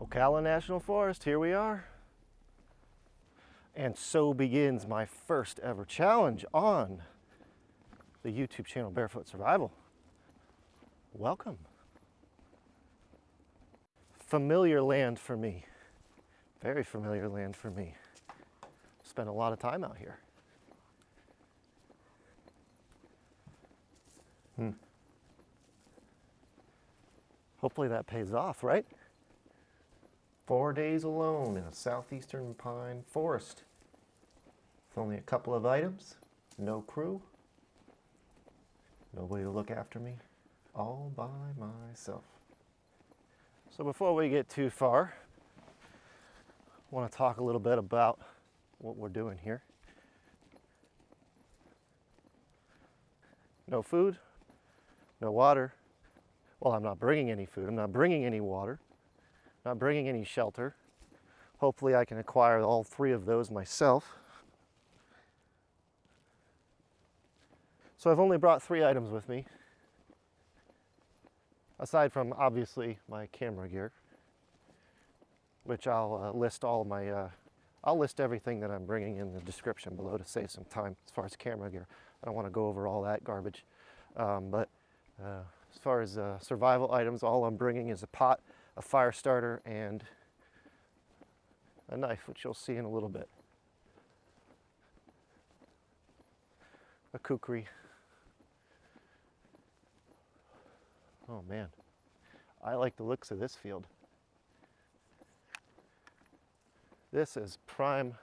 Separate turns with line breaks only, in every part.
Ocala National Forest, here we are. And so begins my first ever challenge on the YouTube channel Barefoot Survival. Welcome. Familiar land for me. Very familiar land for me. Spent a lot of time out here. Hopefully that pays off, right? 4 days alone in a southeastern pine forest. With only a couple of items, no crew, nobody to look after me, all by myself. So before we get too far, I want to talk a little bit about what we're doing here. No food, no water. Well, I'm not bringing any food, I'm not bringing any water, not bringing any shelter. Hopefully I can acquire all three of those myself. So I've only brought 3 items with me, aside from obviously my camera gear, which I'll list I'll list everything that I'm bringing in the description below to save some time as far as camera gear. I don't want to go over all that garbage, but as far as survival items, all I'm bringing is a pot, a fire starter, and a knife, which you'll see in a little bit. A kukri. Oh man, I like the looks of this field. This is prime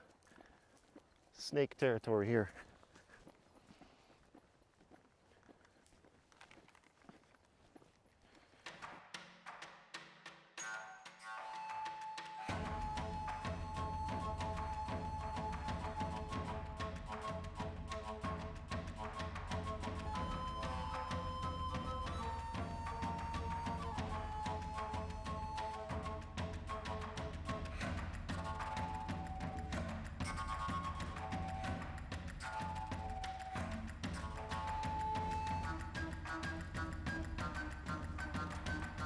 snake territory here.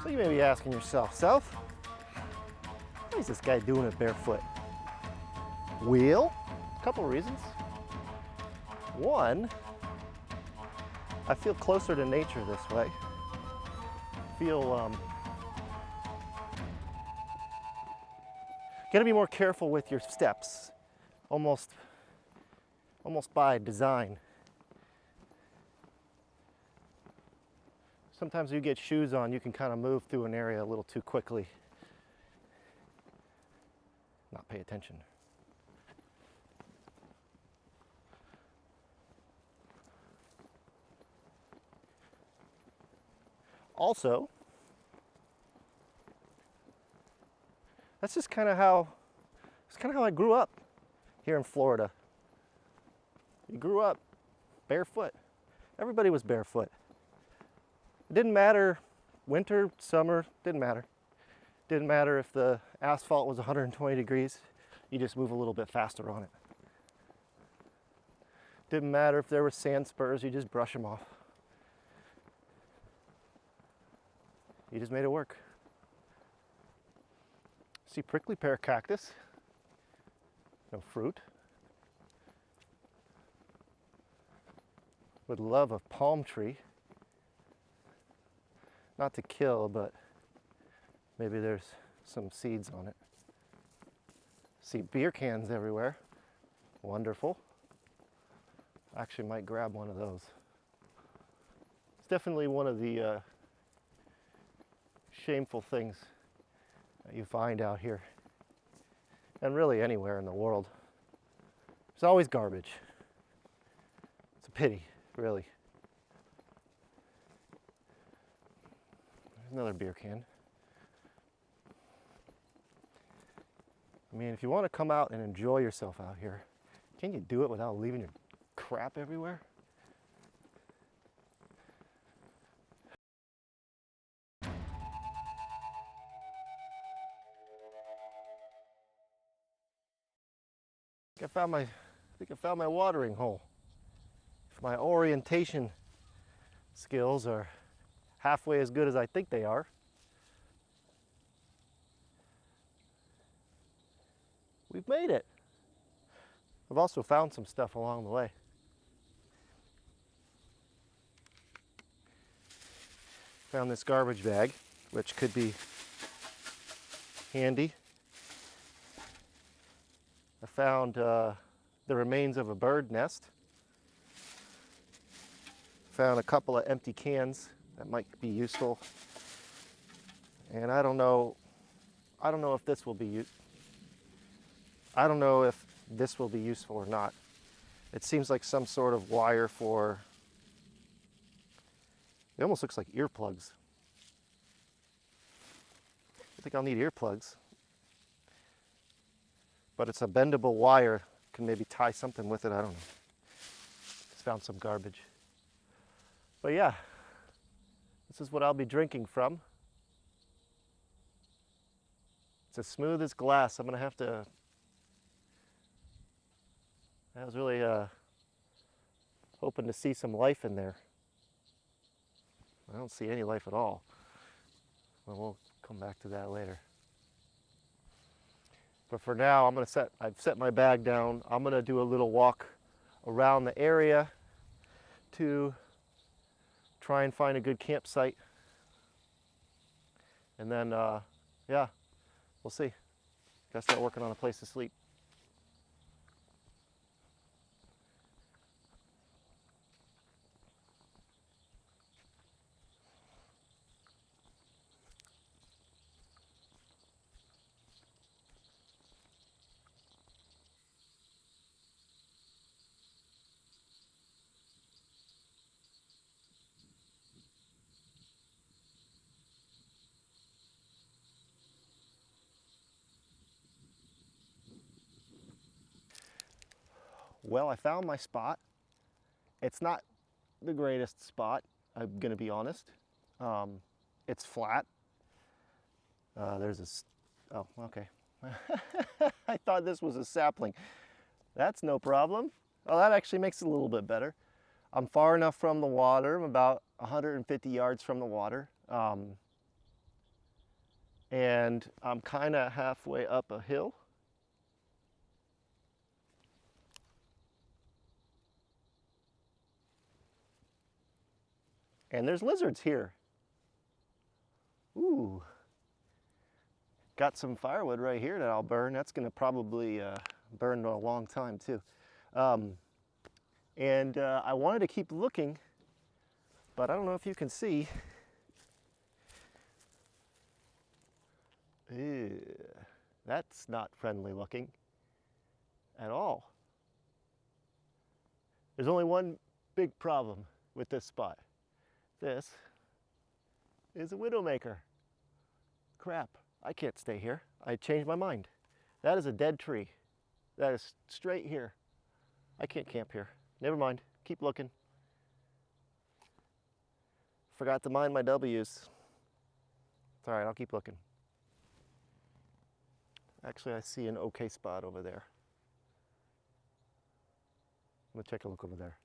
So you may be asking yourself, why is this guy doing it barefoot? Well, a couple reasons. One, I feel closer to nature this way. Gotta be more careful with your steps, almost by design. Sometimes you get shoes on, you can kind of move through an area a little too quickly. Not pay attention. Also, that's just kind of how I grew up here in Florida. You grew up barefoot. Everybody was barefoot. It didn't matter, winter, summer, didn't matter. Didn't matter if the asphalt was 120 degrees, you just move a little bit faster on it. Didn't matter if there were sand spurs, you just brush them off. You just made it work. See prickly pear cactus, no fruit. Would love a palm tree. Not to kill, but maybe there's some seeds on it. See beer cans everywhere. Wonderful. Actually might grab one of those. It's definitely one of the shameful things that you find out here, and really anywhere in the world. There's always garbage. It's a pity, really. There's another beer can. I mean, if you want to come out and enjoy yourself out here, can you do it without leaving your crap everywhere? I think I found my watering hole. If my orientation skills are halfway as good as I think they are, We've made it. I've also found some stuff along the way. Found this garbage bag, which could be handy. I found the remains of a bird nest. Found a couple of empty cans that might be useful. And I don't know if this will be useful or not. It seems like some sort of wire for, it almost looks like earplugs. I think I'll need earplugs. But it's a bendable wire. Can maybe tie something with it, I don't know. Just found some garbage. But yeah, this is what I'll be drinking from. It's as smooth as glass. I'm gonna have to, I was really hoping to see some life in there. I don't see any life at all. Well, we'll come back to that later. But for now, I've set my bag down. I'm gonna do a little walk around the area to try and find a good campsite. And then, yeah, we'll see. Gotta start working on a place to sleep. Well, I found my spot. It's not the greatest spot, I'm gonna be honest. It's flat. There's a, oh, okay. I thought this was a sapling. That's no problem. Well, that actually makes it a little bit better. I'm far enough from the water. I'm about 150 yards from the water. And I'm kind of halfway up a hill. And there's lizards here. Ooh. Got some firewood right here that I'll burn. That's gonna probably burn a long time too. And I wanted to keep looking, but I don't know if you can see. Ew, that's not friendly looking at all. There's only one big problem with this spot. This is a widowmaker. Crap, I can't stay here. I changed my mind. That is a dead tree. That is straight here. I can't camp here. Never mind, keep looking. Forgot to mind my W's. It's all right, I'll keep looking. Actually, I see an okay spot over there. I'm gonna take a look over there.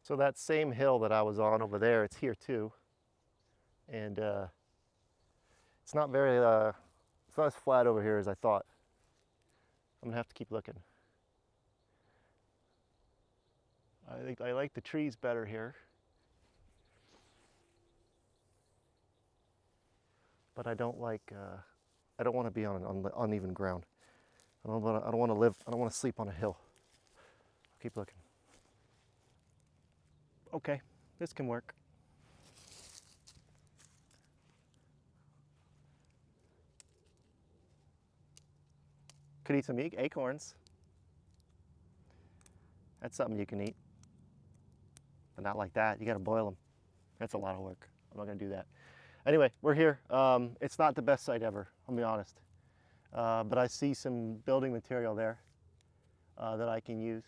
So that same hill that I was on over there, it's here too. And it's not very, it's not as flat over here as I thought. I'm gonna have to keep looking. I think I like the trees better here. But I don't like, I don't want to be on uneven ground. I don't want to sleep on a hill. I'll keep looking. Okay, this can work. Could eat some acorns. That's something you can eat. But not like that. You gotta boil them. That's a lot of work. I'm not gonna do that. Anyway, we're here. It's not the best site ever, I'll be honest. But I see some building material there that I can use.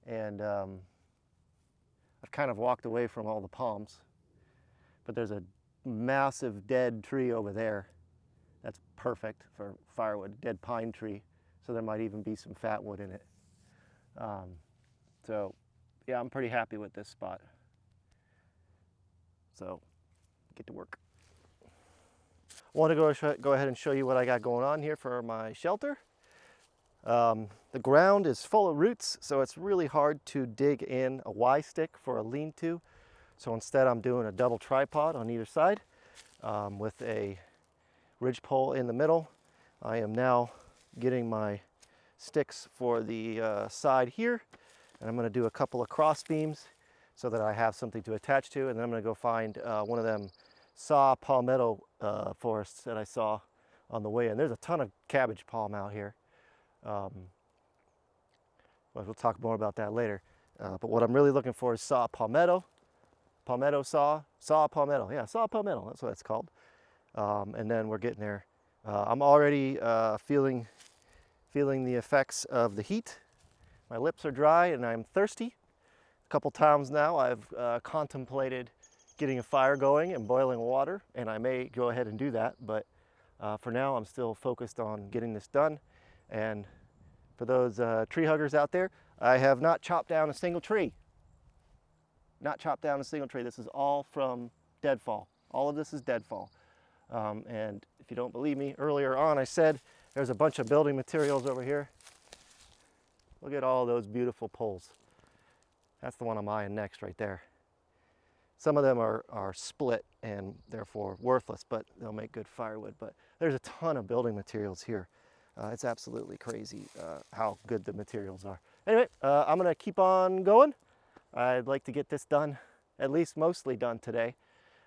And I've kind of walked away from all the palms, but there's a massive dead tree over there that's perfect for firewood, dead pine tree. So there might even be some fat wood in it. So yeah, I'm pretty happy with this spot. So get to work. want to go ahead and show you what I got going on here for my shelter. The ground is full of roots, so it's really hard to dig in a Y-stick for a lean-to. So instead I'm doing a double tripod on either side with a ridge pole in the middle. I am now getting my sticks for the side here, and I'm going to do a couple of cross beams so that I have something to attach to, and then I'm going to go find one of them saw palmetto forests that I saw on the way in. There's a ton of cabbage palm out here. We'll talk more about that later. But what I'm really looking for is saw palmetto, saw palmetto. Yeah, saw palmetto, that's what it's called. And then we're getting there. I'm already feeling the effects of the heat. My lips are dry and I'm thirsty. A couple times now I've contemplated getting a fire going and boiling water, and I may go ahead and do that, but for now I'm still focused on getting this done. And for those tree huggers out there, I have not chopped down a single tree. Not chopped down a single tree. This is all from deadfall. All of this is deadfall. And if you don't believe me, earlier on I said there's a bunch of building materials over here. Look at all those beautiful poles. That's the one I'm eyeing next right there. Some of them are split and therefore worthless, but they'll make good firewood. But there's a ton of building materials here. It's absolutely crazy how good the materials are. Anyway, I'm gonna keep on going. I'd like to get this done, at least mostly done today.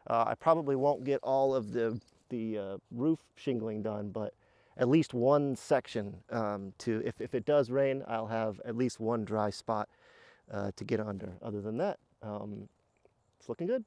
I probably won't get all of the roof shingling done, but at least one section if it does rain, I'll have at least one dry spot to get under. Other than that, it's looking good.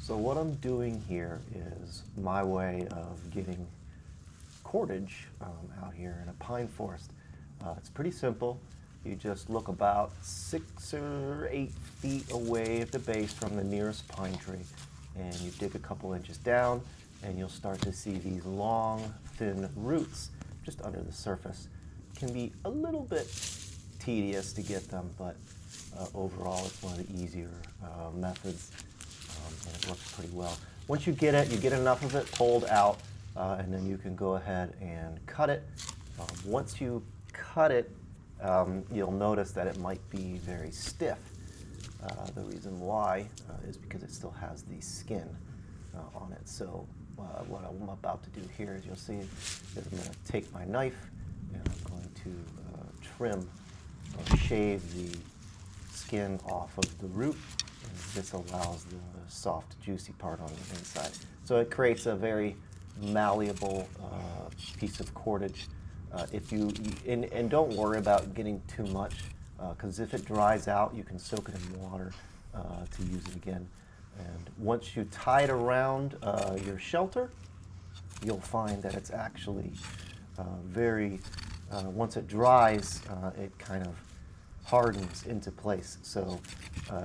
So what I'm doing here is my way of getting cordage out here in a pine forest. It's pretty simple. You just look about 6 or 8 feet away at the base from the nearest pine tree, and you dig a couple inches down and you'll start to see these long, thin roots just under the surface. It can be a little bit tedious to get them, but overall it's one of the easier methods. And it works pretty well. Once you get it, you get enough of it pulled out, and then you can go ahead and cut it. Once you cut it, you'll notice that it might be very stiff. The reason why is because it still has the skin on it. So what I'm about to do here is you'll see is I'm going to take my knife and I'm going to trim or shave the skin off of the root. This allows the soft, juicy part on the inside. So it creates a very malleable piece of cordage. And don't worry about getting too much, because if it dries out, you can soak it in water to use it again. And once you tie it around your shelter, you'll find that it's actually once it dries, it kind of hardens into place. So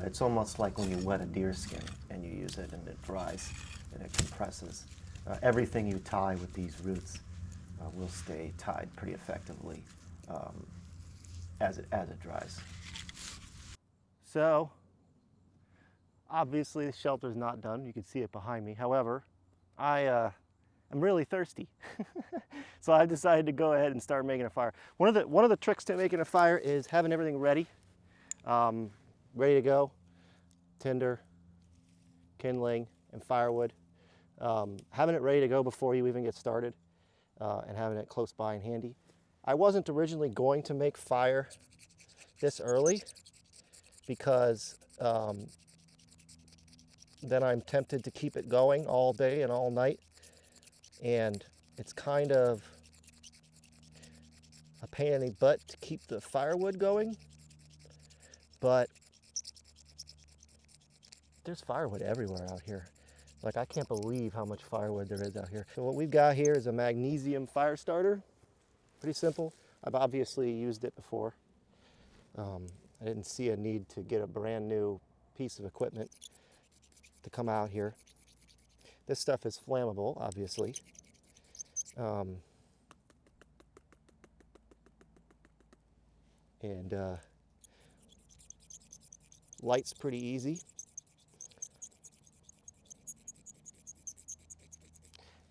it's almost like when you wet a deer skin and you use it and it dries and it compresses. Everything you tie with these roots will stay tied pretty effectively as it dries. So obviously the shelter's not done. You can see it behind me. However, I'm really thirsty. So I've decided to go ahead and start making a fire. One of the tricks to making a fire is having everything ready, ready to go. Tinder, kindling, and firewood. Having it ready to go before you even get started, and having it close by and handy. I wasn't originally going to make fire this early because then I'm tempted to keep it going all day and all night. And it's kind of a pain in the butt to keep the firewood going, but there's firewood everywhere out here. Like, I can't believe how much firewood there is out here. So what we've got here is a magnesium fire starter. Pretty simple. I've obviously used it before. I didn't see a need to get a brand new piece of equipment to come out here. This stuff is flammable, obviously. And light's pretty easy.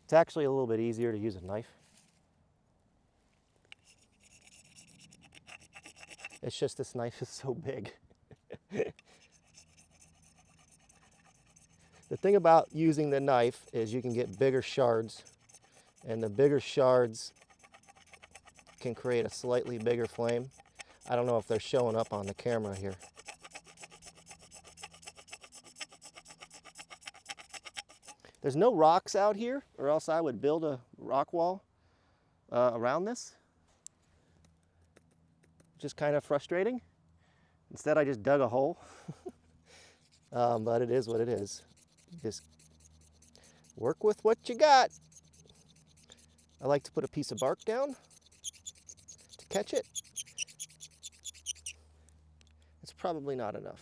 It's actually a little bit easier to use a knife. It's just this knife is so big. The thing about using the knife is you can get bigger shards, and the bigger shards can create a slightly bigger flame. I don't know if they're showing up on the camera here. There's no rocks out here, or else I would build a rock wall around this. Just kind of frustrating. Instead, I just dug a hole. But it is what it is. Just work with what you got. I like to put a piece of bark down to catch it. It's probably not enough.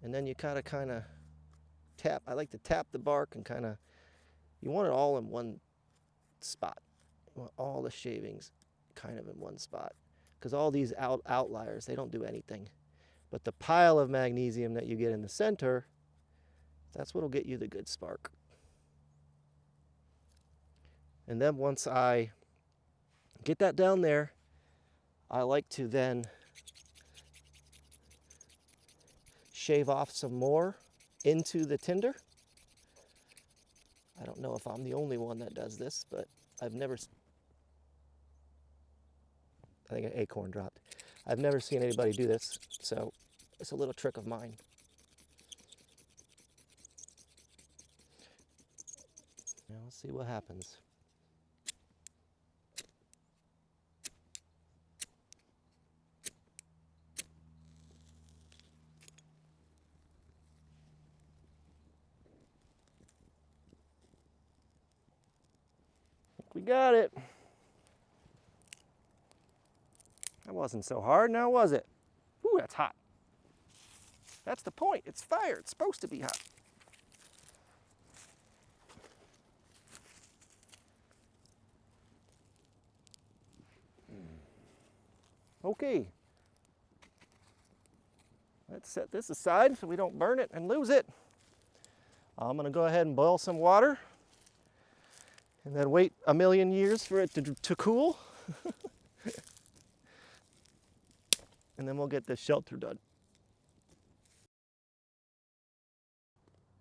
And then you kind of tap. I like to tap the bark and kind of, you want it all in one spot. You want all the shavings kind of in one spot. Because all these outliers, they don't do anything. But the pile of magnesium that you get in the center, that's what'll get you the good spark. And then once I get that down there, I like to then shave off some more into the tinder. I don't know if I'm the only one that does this, but I've never, I think an acorn dropped. I've never seen anybody do this, so it's a little trick of mine. Now let's see what happens. We got it. That wasn't so hard now, was it? Ooh, that's hot. That's the point. It's fire. It's supposed to be hot. Okay. Let's set this aside so we don't burn it and lose it. I'm going to go ahead and boil some water and then wait a million years for it to cool. And then we'll get this shelter done.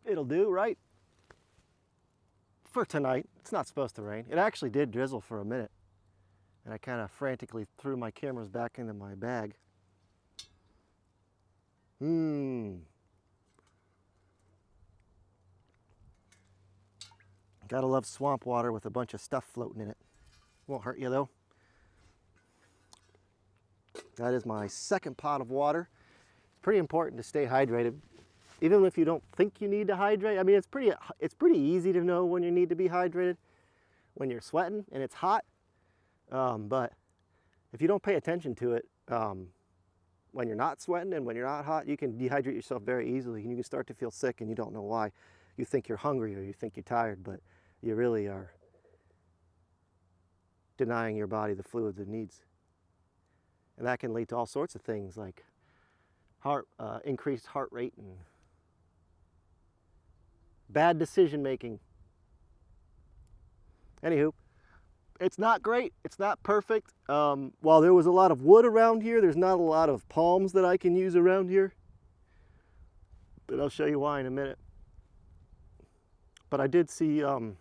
It'll do, right? For tonight. It's not supposed to rain. It actually did drizzle for a minute. And I kind of frantically threw my cameras back into my bag. Gotta love swamp water with a bunch of stuff floating in it. Won't hurt you though. That is my second pot of water. It's pretty important to stay hydrated. Even if you don't think you need to hydrate, I mean, it's pretty easy to know when you need to be hydrated when you're sweating and it's hot. But if you don't pay attention to it, when you're not sweating and when you're not hot, you can dehydrate yourself very easily and you can start to feel sick and you don't know why. You think you're hungry or you think you're tired, but you really are denying your body the fluids it needs. And that can lead to all sorts of things like increased heart rate and bad decision making. Anywho, it's not great. It's not perfect. While there was a lot of wood around here, there's not a lot of palms that I can use around here. But I'll show you why in a minute. But I did see something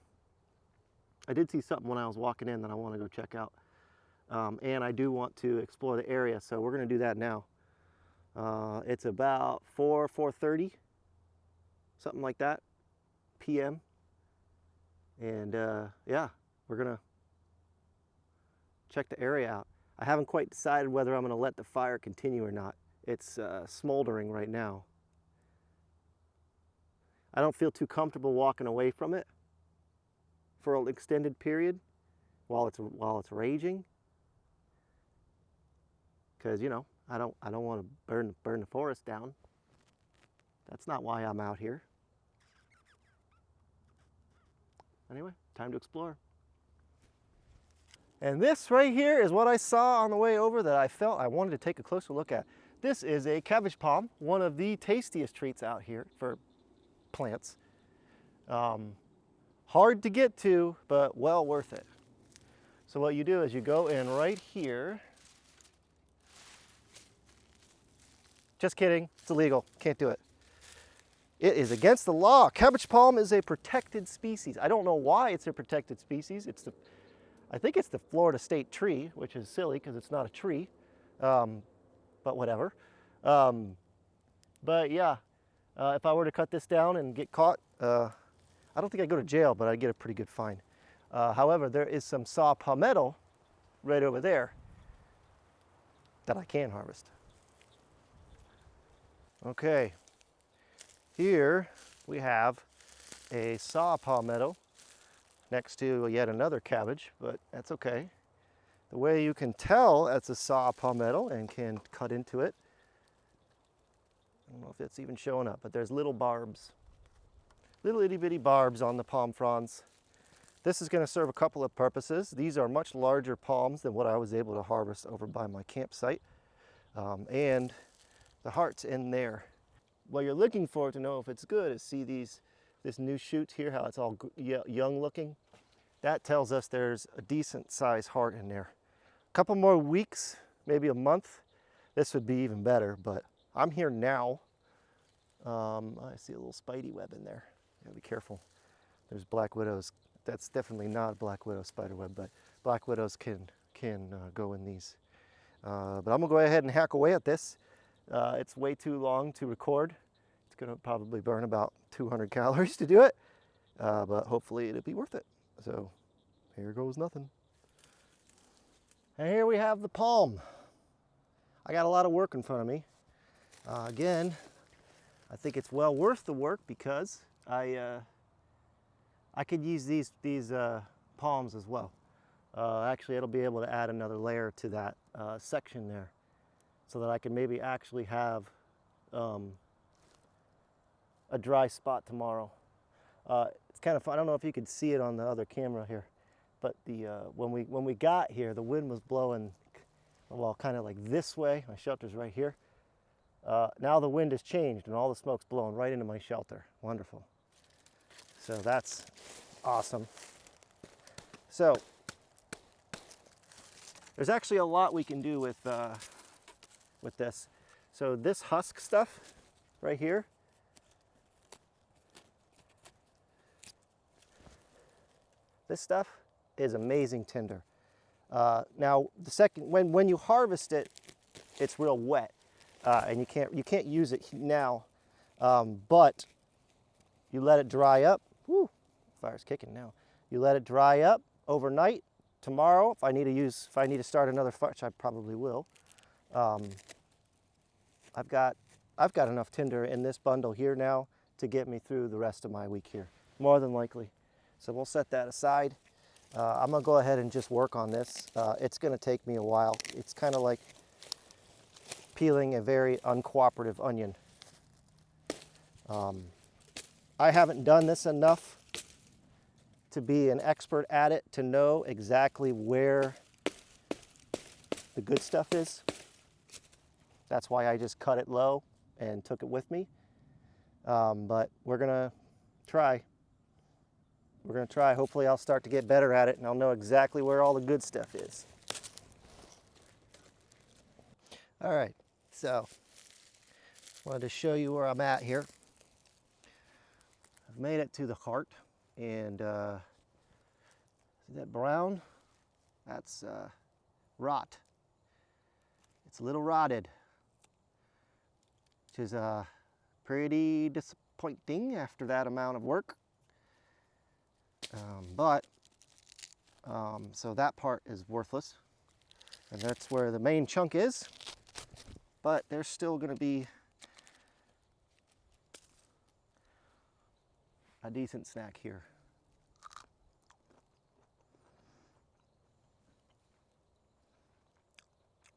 when I was walking in that I want to go check out. And I do want to explore the area, so we're going to do that now. It's about 4:30, something like that, p.m. And yeah, we're going to check the area out. I haven't quite decided whether I'm going to let the fire continue or not. It's smoldering right now. I don't feel too comfortable walking away from it for an extended period while it's raging. because, you know, I don't want to burn the forest down. That's not why I'm out here. Anyway, time to explore. And this right here is what I saw on the way over that I felt I wanted to take a closer look at. This is a cabbage palm, one of the tastiest treats out here for plants. Hard to get to, but well worth it. So what you do is you go in right here. Just kidding, it's illegal, can't do it. It is against the law. Cabbage palm is a protected species. I don't know why it's a protected species. I think it's the Florida state tree, which is silly because it's not a tree, but whatever. But yeah, if I were to cut this down and get caught, I don't think I'd go to jail, but I'd get a pretty good fine. However, there is some saw palmetto right over there that I can harvest. Okay, here we have a saw palmetto next to yet another cabbage, but that's okay. The way you can tell it's a saw palmetto and can cut into it, I don't know if it's even showing up, but there's little barbs, little itty bitty barbs on the palm fronds. This is going to serve a couple of purposes. These are much larger palms than what I was able to harvest over by my campsite, and the heart's in there. What you're looking for to know if it's good is see this new shoot here, how it's all young looking. That tells us there's a decent sized heart in there. A couple more weeks, maybe a month, this would be even better, but I'm here now. I see a little spidey web in there. Gotta be careful. There's black widows. That's definitely not a black widow spider web, but black widows can go in these. But I'm gonna go ahead and hack away at this. It's way too long to record. It's gonna probably burn about 200 calories to do it, but hopefully it'll be worth it. So here goes nothing. And here we have the palm. I got a lot of work in front of me. Again, I think it's well worth the work because I could use these palms as well. Actually, it'll be able to add another layer to that section there, so that I can maybe actually have a dry spot tomorrow. It's kind of fun. I don't know if you could see it on the other camera here, but when we got here, the wind was blowing, well, kind of like this way. My shelter's right here. Now the wind has changed and all the smoke's blowing right into my shelter. Wonderful. So that's awesome. So there's actually a lot we can do with this. So this husk stuff right here, this stuff is amazing tinder. Now when you harvest it, it's real wet, and you can't use it now, but you let it dry up. Woo, fire's kicking now. You let it dry up overnight. Tomorrow, if I need to start another fire, which I probably will, I've got enough tinder in this bundle here now to get me through the rest of my week here, more than likely. So we'll set that aside. I'm gonna go ahead and just work on this. It's gonna take me a while. It's kind of like peeling a very uncooperative onion. I haven't done this enough to be an expert at it to know exactly where the good stuff is. That's why I just cut it low and took it with me. But we're gonna try. We're gonna try. Hopefully I'll start to get better at it and I'll know exactly where all the good stuff is. All right, so wanted to show you where I'm at here. I've made it to the heart, and see that brown? That's rot. It's a little rotted, which is pretty disappointing after that amount of work. So that part is worthless, and that's where the main chunk is. But there's still going to be a decent snack here.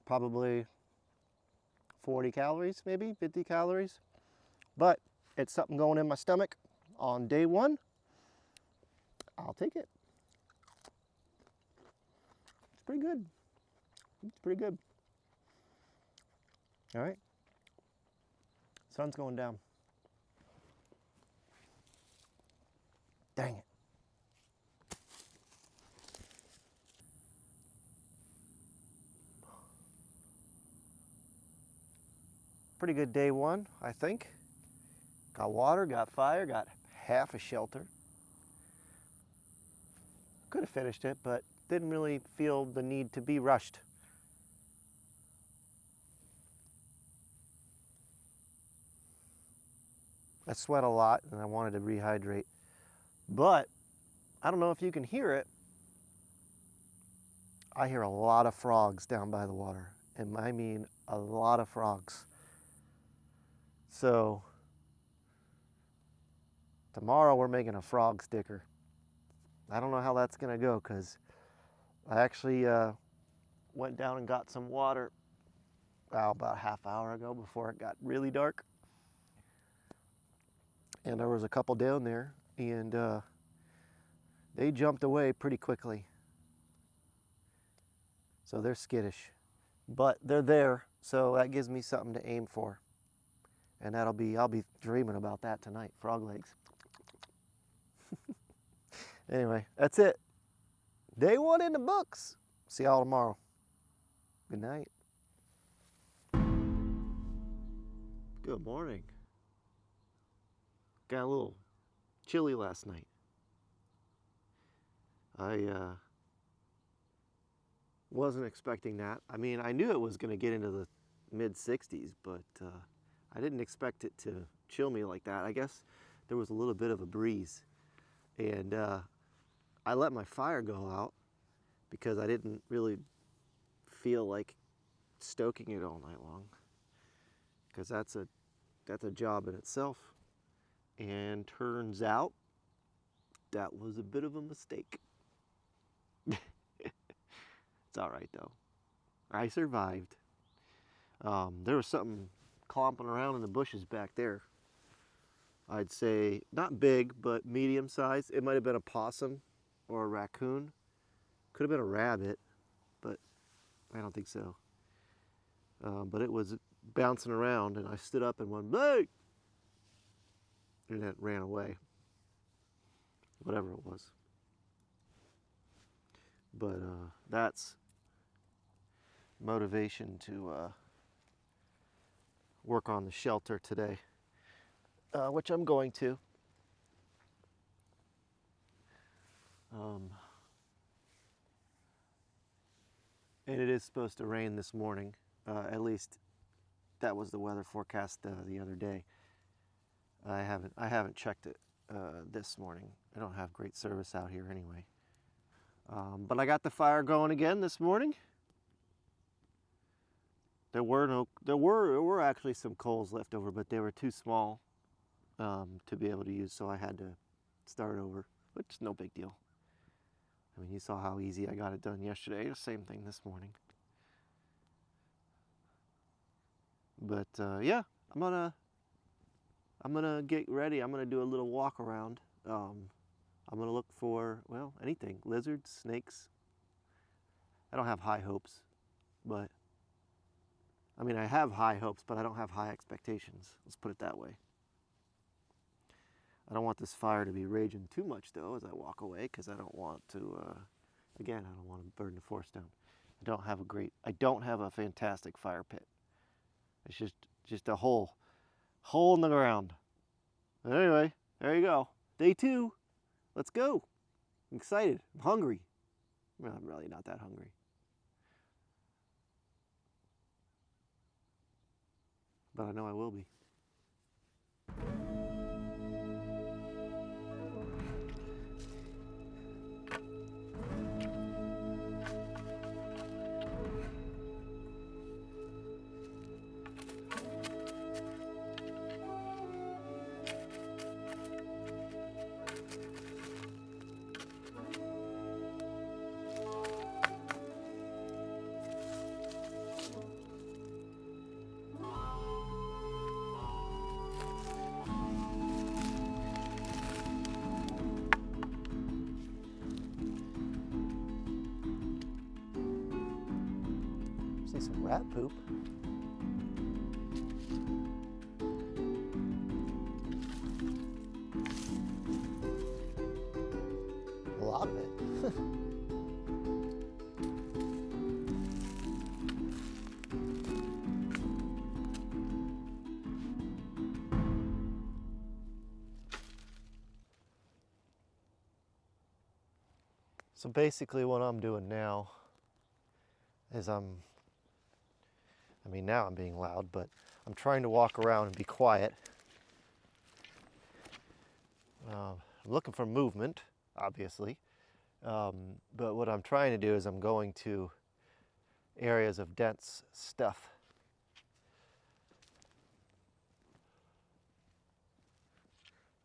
Probably 40 calories, maybe 50 calories. But it's something going in my stomach on day one. I'll take it. It's pretty good. It's pretty good. All right. Sun's going down. Dang it. Pretty good day one, I think. Got water, got fire, got half a shelter. Could have finished it, but didn't really feel the need to be rushed. I sweat a lot and I wanted to rehydrate, but I don't know if you can hear it. I hear a lot of frogs down by the water, and I mean a lot of frogs. So tomorrow we're making a frog sticker. I don't know how that's gonna go because I actually went down and got some water about a half hour ago before it got really dark. And there was a couple down there, and they jumped away pretty quickly. So they're skittish, but they're there, so that gives me something to aim for. And I'll be dreaming about that tonight, frog legs. Anyway, that's it. Day one in the books. See y'all tomorrow. Good night. Good morning. Got a little chilly last night. I wasn't expecting that. I mean, I knew it was going to get into the mid-60s, but I didn't expect it to chill me like that. I guess there was a little bit of a breeze, and I let my fire go out because I didn't really feel like stoking it all night long, because that's a job in itself. And turns out that was a bit of a mistake. It's all right though. I survived. There was something clomping around in the bushes back there. I'd say not big, but medium size. It might have been a possum or a raccoon. Could have been a rabbit, but I don't think so. But it was bouncing around, and I stood up and went, "Hey!" And it ran away. Whatever it was. But that's motivation to work on the shelter today, which I'm going to. And it is supposed to rain this morning. At least that was the weather forecast the other day. I haven't checked it this morning. I don't have great service out here anyway. But I got the fire going again this morning. There were actually some coals left over, but they were too small to be able to use, so I had to start over, which is no big deal. I mean, you saw how easy I got it done yesterday. The same thing this morning. But yeah, I'm gonna get ready. I'm gonna do a little walk around. I'm gonna look for, well, anything, lizards, snakes. I don't have high hopes, but I mean, I have high hopes, but I don't have high expectations. Let's put it that way. I don't want this fire to be raging too much though as I walk away, because I don't want to, again, I don't want to burn the forest down. I don't have a fantastic fire pit. It's just a hole in the ground. But anyway, there you go. Day 2. Let's go. I'm excited. I'm hungry. Well, I'm really not that hungry. But I know I will be. some rat poop. A lot of it. So basically what I'm doing now is now I'm being loud, but I'm trying to walk around and be quiet. I'm looking for movement, obviously, but what I'm trying to do is I'm going to areas of dense stuff.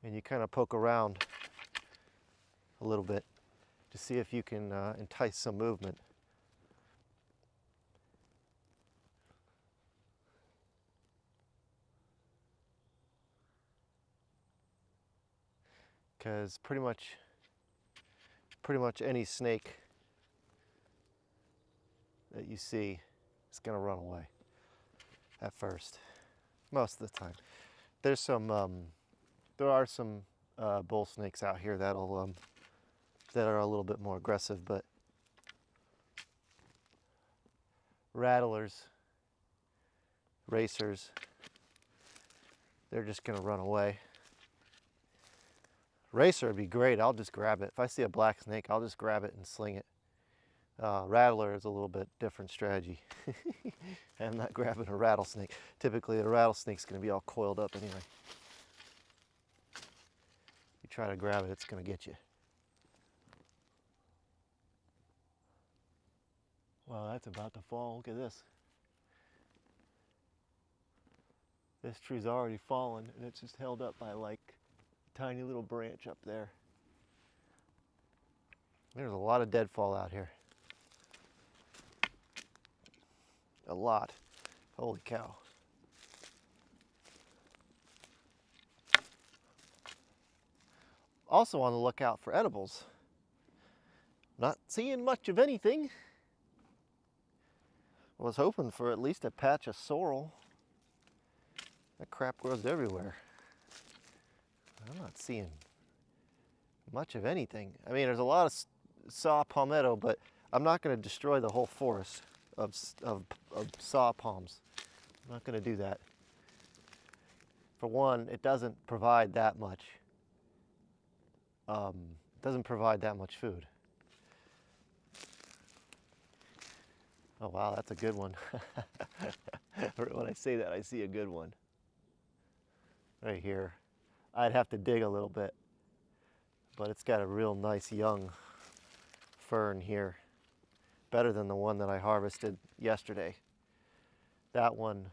And you kind of poke around a little bit to see if you can entice some movement. Because pretty much any snake that you see is going to run away at first, most of the time. There's some, there are some bull snakes out here that'll that are a little bit more aggressive, but rattlers, racers, they're just going to run away. Racer would be great. I'll just grab it. If I see a black snake, I'll just grab it and sling it. Rattler is a little bit different strategy. I'm not grabbing a rattlesnake. Typically, a rattlesnake's going to be all coiled up anyway. You try to grab it, it's going to get you. Wow, that's about to fall. Look at this. This tree's already fallen, and it's just held up by like a tiny little branch up there. There's a lot of deadfall out here. A lot. Holy cow. Also on the lookout for edibles. Not seeing much of anything. I was hoping for at least a patch of sorrel. That crap grows everywhere. I'm not seeing much of anything. I mean, there's a lot of saw palmetto, but I'm not going to destroy the whole forest of saw palms. I'm not going to do that. For one, it doesn't provide that much. Doesn't provide that much food. Oh wow, that's a good one. When I say that, I see a good one. Right here. I'd have to dig a little bit, but it's got a real nice young fern here. Better than the one that I harvested yesterday. That one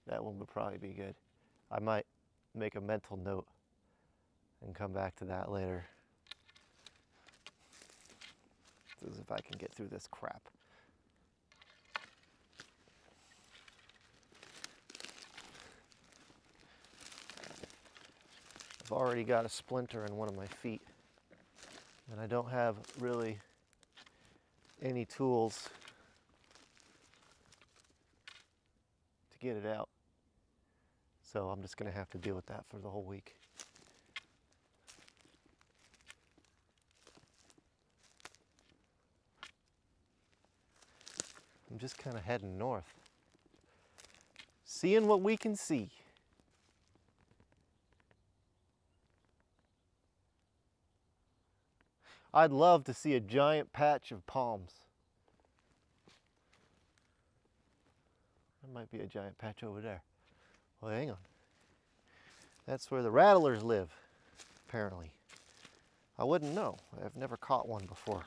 would probably be good. I might make a mental note and come back to that later. As if I can get through this crap. I've already got a splinter in one of my feet, and I don't have really any tools to get it out. So I'm just going to have to deal with that for the whole week. I'm just kind of heading north, seeing what we can see. I'd love to see a giant patch of palms. There might be a giant patch over there. Well, hang on. That's where the rattlers live, apparently. I wouldn't know. I've never caught one before.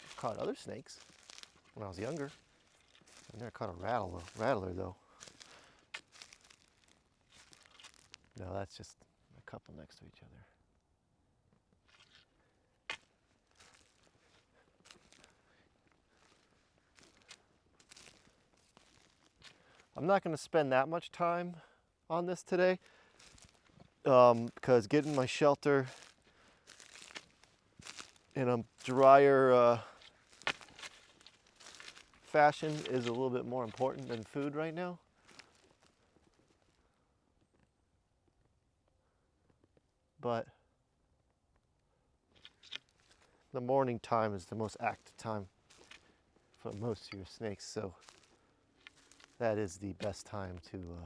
I've caught other snakes when I was younger. I've never caught a rattler though. No, that's just a couple next to each other. I'm not going to spend that much time on this today because getting my shelter in a drier fashion is a little bit more important than food right now. But the morning time is the most active time for most of your snakes, so that is the best time to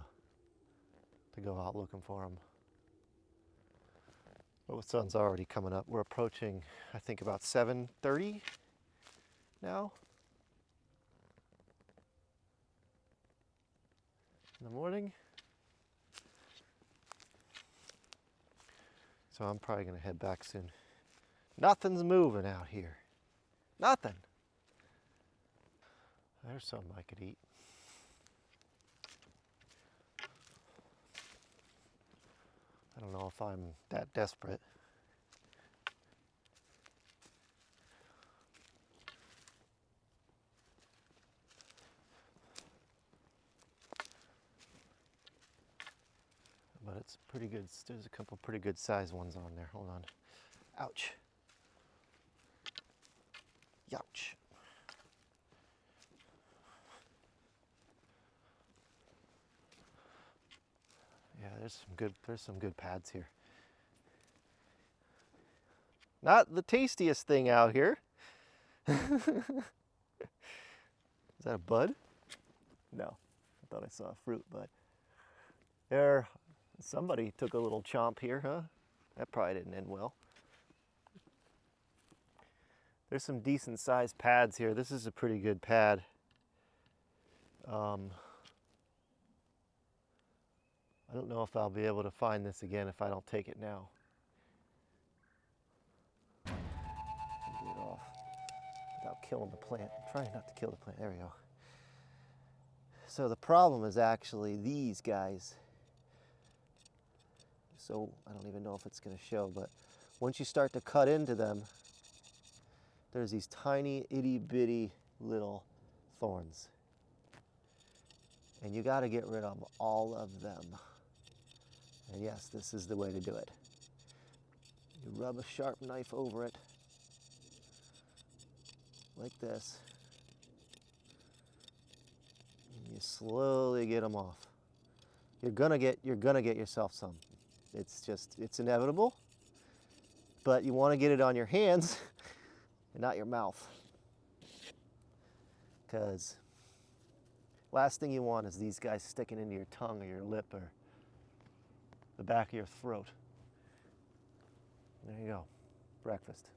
go out looking for them. But the sun's already coming up. We're approaching, I think, about 7:30 now in the morning. So I'm probably gonna head back soon. Nothing's moving out here. Nothing. There's something I could eat. I don't know if I'm that desperate. But it's pretty good. There's a couple pretty good sized ones on there. Hold on. Ouch. Youch. Yeah, there's some good pads here. Not the tastiest thing out here. Is that a bud? No, I thought I saw a fruit bud. Somebody took a little chomp here, huh? That probably didn't end well. There's some decent sized pads here. This is a pretty good pad. I don't know if I'll be able to find this again if I don't take it now. Get it off without killing the plant. I'm trying not to kill the plant. There we go. So the problem is actually these guys. So I don't even know if it's going to show, but once you start to cut into them, there's these tiny itty bitty little thorns. And you got to get rid of all of them. And yes, this is the way to do it. You rub a sharp knife over it, like this. And you slowly get them off. You're gonna get yourself some. It's inevitable. But you want to get it on your hands and not your mouth. Because last thing you want is these guys sticking into your tongue or your lip or the back of your throat. There you go, breakfast.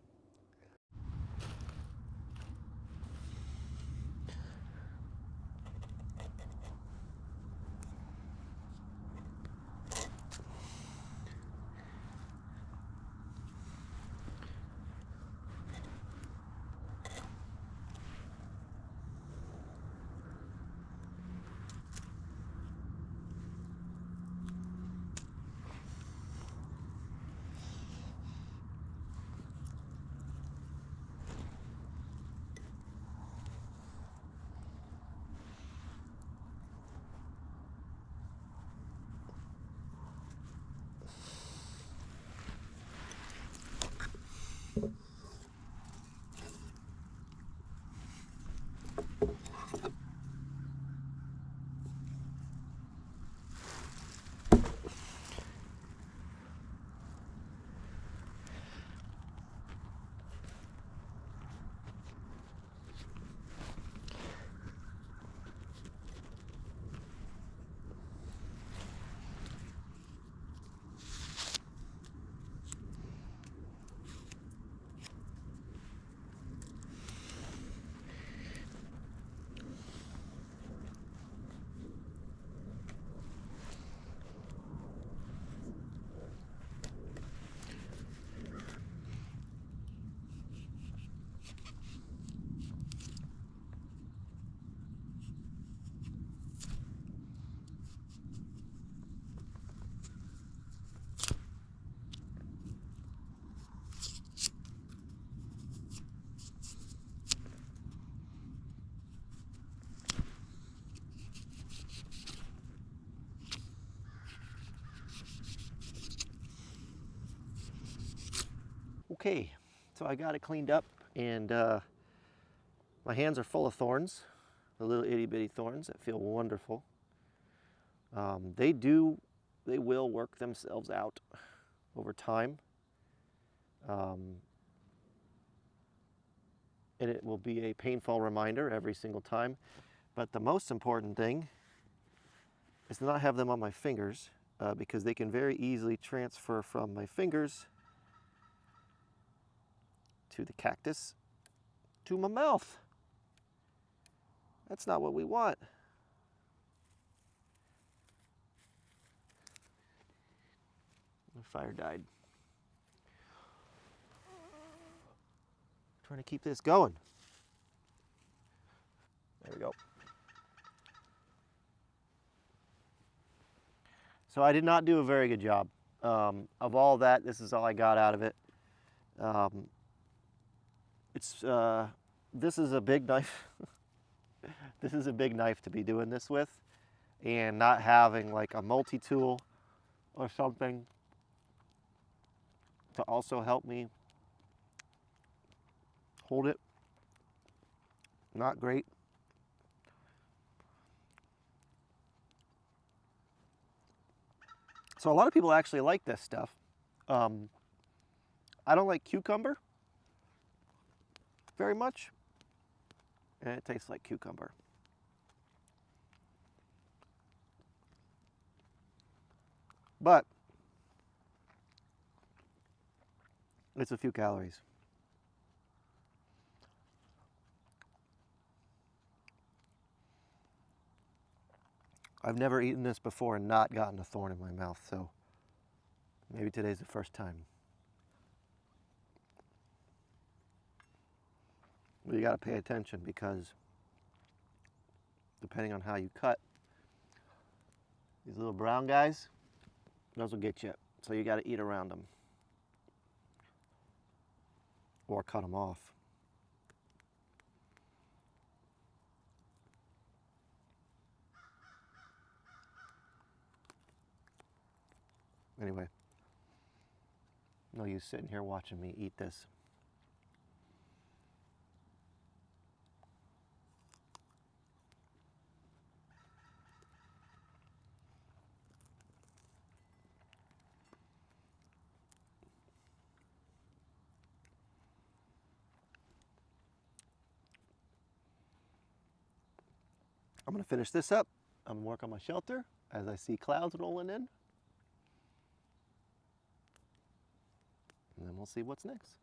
Okay, so I got it cleaned up and my hands are full of thorns. the little itty bitty thorns that feel wonderful. They will work themselves out over time. And it will be a painful reminder every single time. But the most important thing is to not have them on my fingers, because they can very easily transfer from my fingers to the cactus to my mouth. That's not what we want. The fire died. Trying to keep this going. There we go. So I did not do a very good job. Of all that, this is all I got out of it. This is a big knife. This is a big knife to be doing this with, and not having like a multi-tool or something to also help me hold it. Not great. So a lot of people actually like this stuff. I don't like cucumber very much, and it tastes like cucumber. But it's a few calories. I've never eaten this before and not gotten a thorn in my mouth, so maybe today's the first time. But you got to pay attention, because depending on how you cut, these little brown guys, those will get you. So you got to eat around them or cut them off. Anyway, no use sitting here watching me eat this. I'm going to finish this up. I'm going to work on my shelter as I see clouds rolling in. And then we'll see what's next.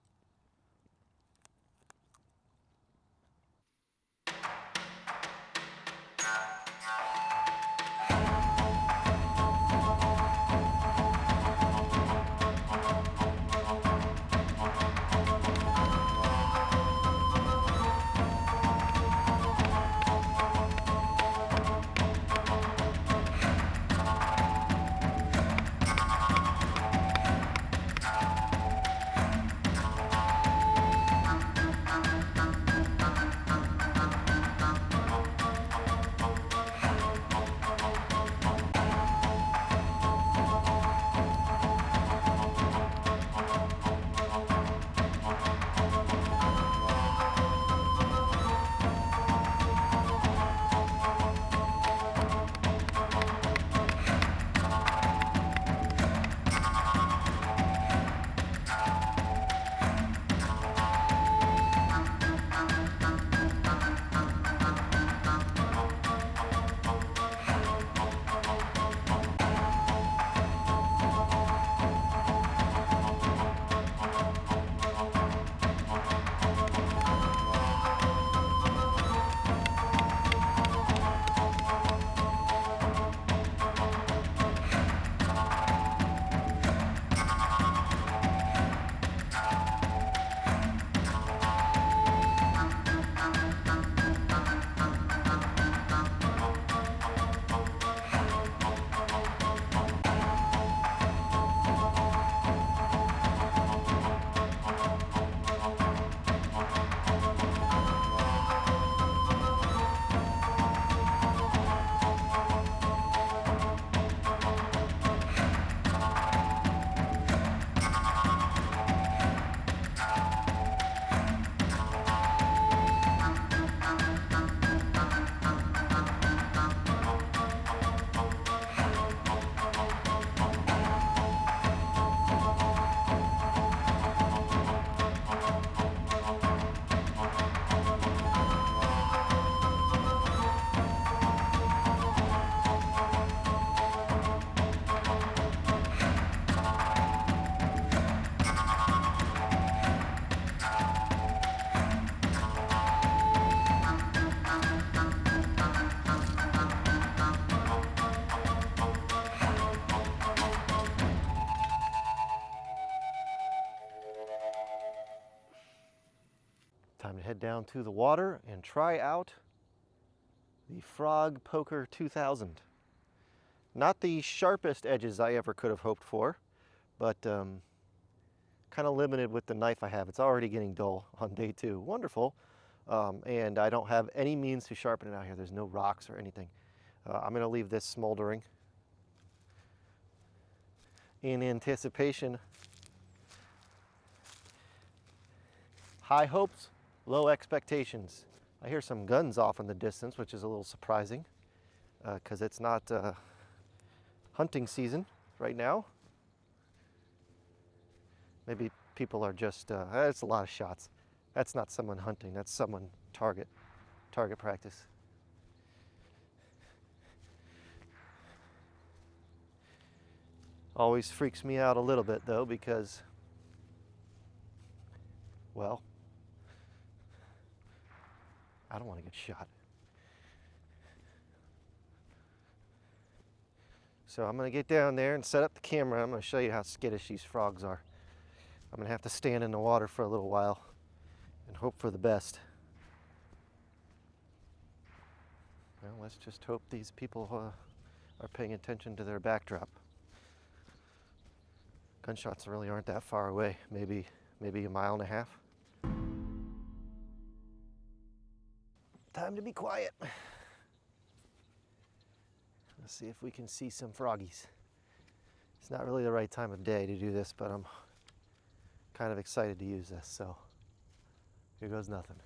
Time to head down to the water and try out the Frog Poker 2000. Not the sharpest edges I ever could have hoped for, but kind of limited with the knife I have. It's already getting dull on day 2. Wonderful. And I don't have any means to sharpen it out here. There's no rocks or anything. I'm going to leave this smoldering in anticipation. High hopes, low expectations. I hear some guns off in the distance, which is a little surprising because it's not hunting season right now. Maybe people are just, it's a lot of shots. That's not someone hunting, that's someone target practice. Always freaks me out a little bit though because, well, I don't want to get shot. So I'm going to get down there and set up the camera. I'm going to show you how skittish these frogs are. I'm going to have to stand in the water for a little while and hope for the best. Well, let's just hope these people are paying attention to their backdrop. Gunshots really aren't that far away, maybe a mile and a half. Time to be quiet. Let's see if we can see some froggies. It's not really the right time of day to do this, but I'm kind of excited to use this, so here goes nothing.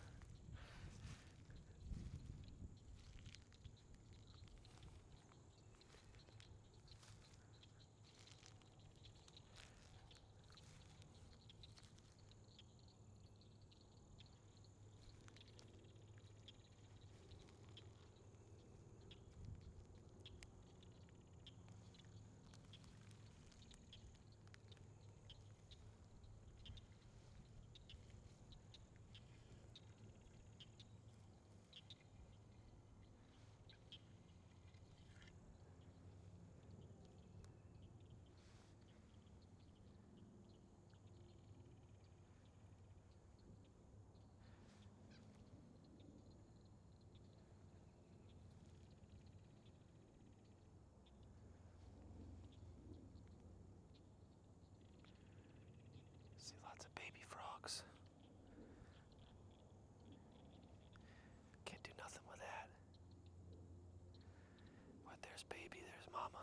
See lots of baby frogs. Can't do nothing with that. But there's baby, there's mama.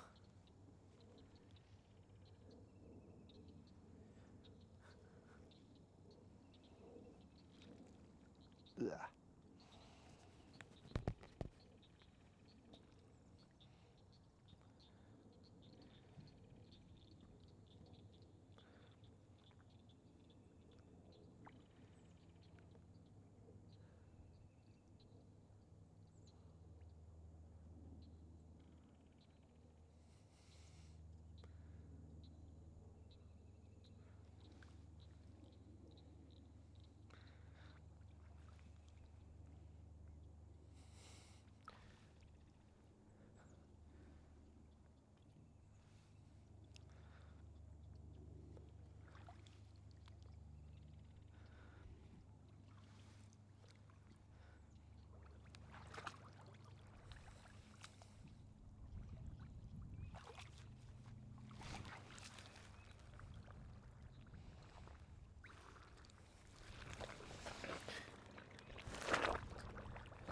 Ugh.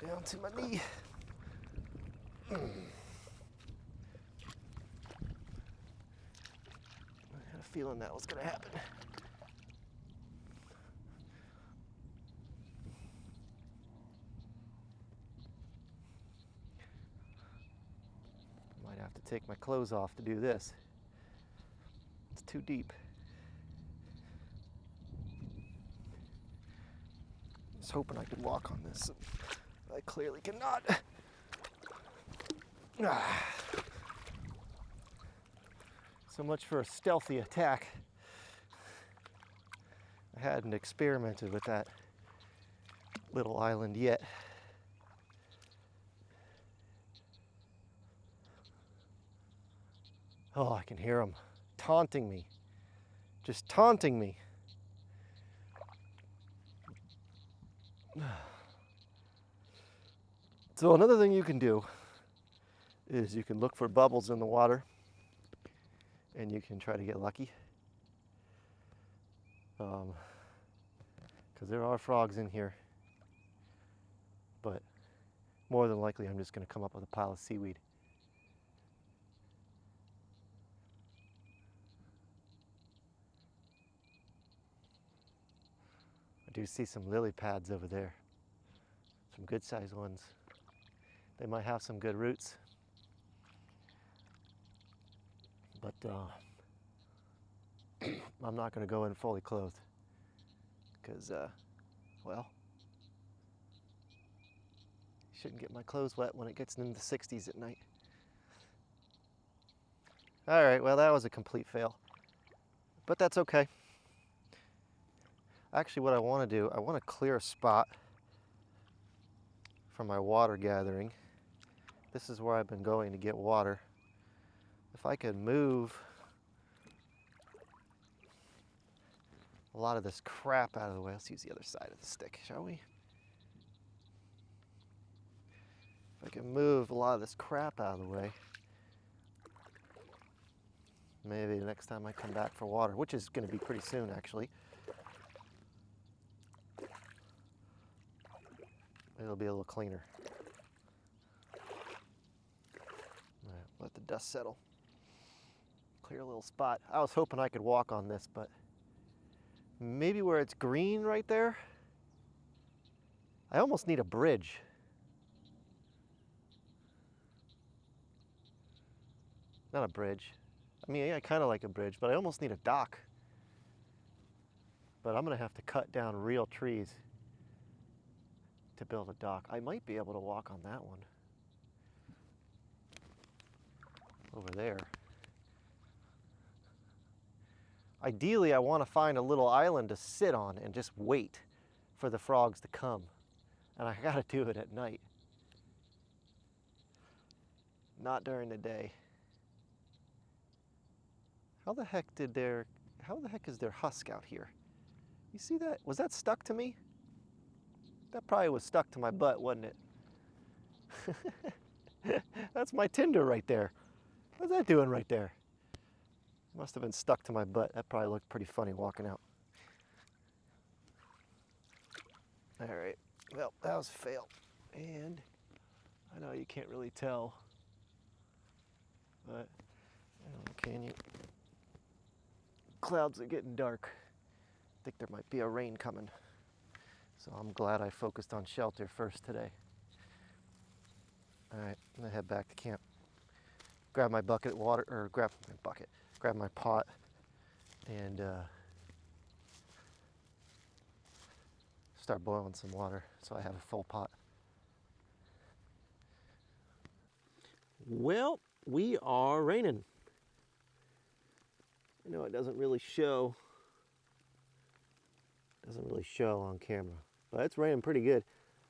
Down to my knee. I had a feeling that was going to happen. Might have to take my clothes off to do this. It's too deep. I was hoping I could walk on this. I clearly cannot. So much for a stealthy attack. I hadn't experimented with that little island yet. Oh, I can hear them taunting me. Just taunting me. So another thing you can do is you can look for bubbles in the water and you can try to get lucky. Because there are frogs in here, but more than likely I'm just going to come up with a pile of seaweed. I do see some lily pads over there, some good sized ones. They might have some good roots, but I'm not going to go in fully clothed because, well, shouldn't get my clothes wet when it gets into the 60s at night. All right, well, that was a complete fail, but that's okay. Actually, what I want to do, I want to clear a spot for my water gathering. This is where I've been going to get water. If I could move a lot of this crap out of the way. Let's use the other side of the stick, shall we? If I can move a lot of this crap out of the way, maybe the next time I come back for water, which is going to be pretty soon actually, it'll be a little cleaner. All right, let the dust settle. Clear a little spot. I was hoping I could walk on this, but maybe where it's green right there, I almost need a bridge. Not a bridge. I mean, I kind of like a bridge, but I almost need a dock. But I'm going to have to cut down real trees to build a dock. I might be able to walk on that one. Over there. Ideally, I want to find a little island to sit on and just wait for the frogs to come. And I got to do it at night. Not during the day. How the heck is there husk out here? You see that? Was that stuck to me? That probably was stuck to my butt, wasn't it? That's my tinder right there. What's that doing right there? Must have been stuck to my butt. That probably looked pretty funny walking out. All right, well, that was a fail. And I know you can't really tell, but I don't know, can you? Clouds are getting dark. I think there might be a rain coming. So I'm glad I focused on shelter first today. All right, I'm gonna head back to camp. Grab my bucket of water, or grab my pot, and start boiling some water so I have a full pot. Well, we are raining. I know it doesn't really show on camera, but it's raining pretty good.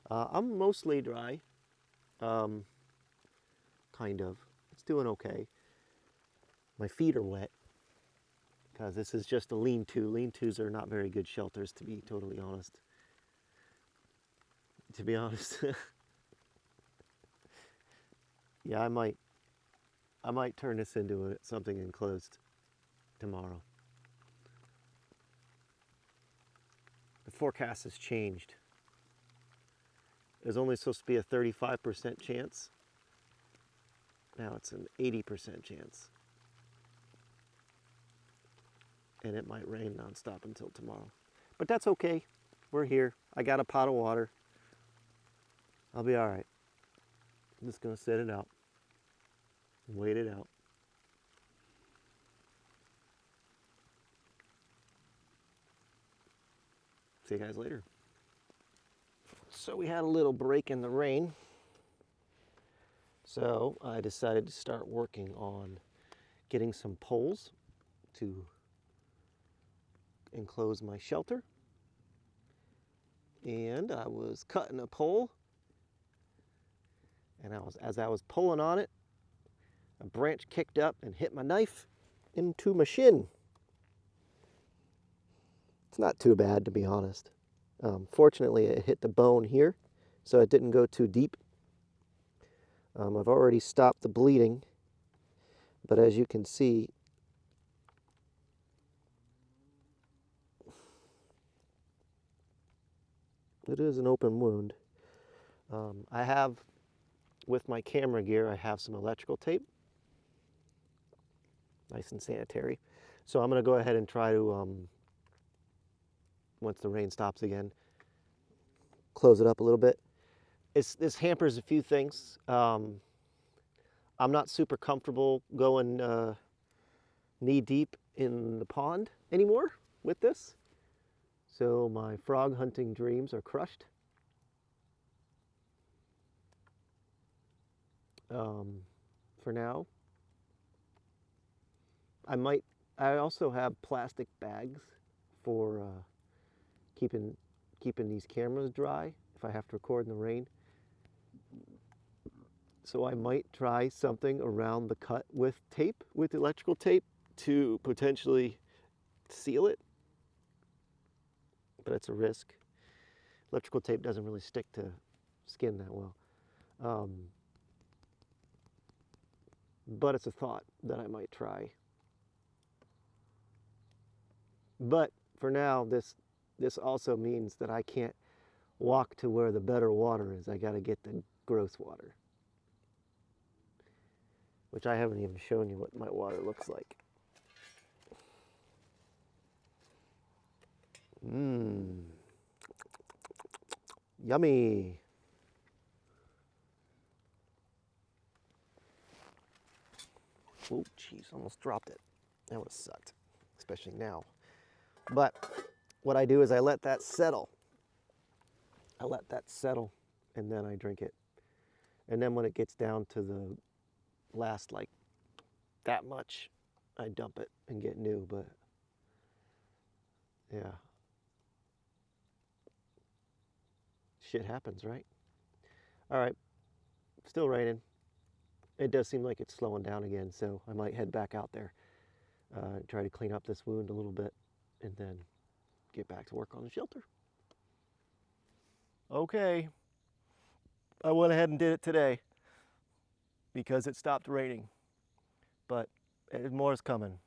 I'm mostly dry, kind of. It's doing okay. My feet are wet because this is just a lean-to. Lean-tos are not very good shelters, to be totally honest. Yeah, I might turn this into something enclosed tomorrow. The forecast has changed. There's only supposed to be a 35% chance. Now it's an 80% chance. And it might rain nonstop until tomorrow. But that's okay. We're here. I got a pot of water. I'll be all right. I'm just gonna sit it out and wait it out. See you guys later. So we had a little break in the rain. So I decided to start working on getting some poles to enclose my shelter. And I was cutting a pole, and as I was pulling on it, a branch kicked up and hit my knife into my shin. It's not too bad, to be honest. Fortunately, it hit the bone here, so it didn't go too deep. I've already stopped the bleeding, but as you can see, it is an open wound. I have, with my camera gear, I have some electrical tape. Nice and sanitary. So I'm going to go ahead and try to, once the rain stops again, close it up a little bit. This hampers a few things. I'm not super comfortable going knee deep in the pond anymore with this. So my frog hunting dreams are crushed. For now. I also have plastic bags for keeping these cameras dry if I have to record in the rain. So I might try something around the cut with tape, with electrical tape, to potentially seal it. But it's a risk. Electrical tape doesn't really stick to skin that well. But it's a thought that I might try. But for now, this also means that I can't walk to where the better water is. I got to get the gross water, which I haven't even shown you what my water looks like. Yummy. Oh, jeez, almost dropped it. That would have sucked, especially now. But what I do is I let that settle. And then I drink it. And then when it gets down to the last, like, that much, I dump it and get new, but yeah. Shit happens, right? All right, still raining. It does seem like it's slowing down again, so I might head back out there, try to clean up this wound a little bit, and then get back to work on the shelter. Okay, I went ahead and did it today because it stopped raining, but more is coming.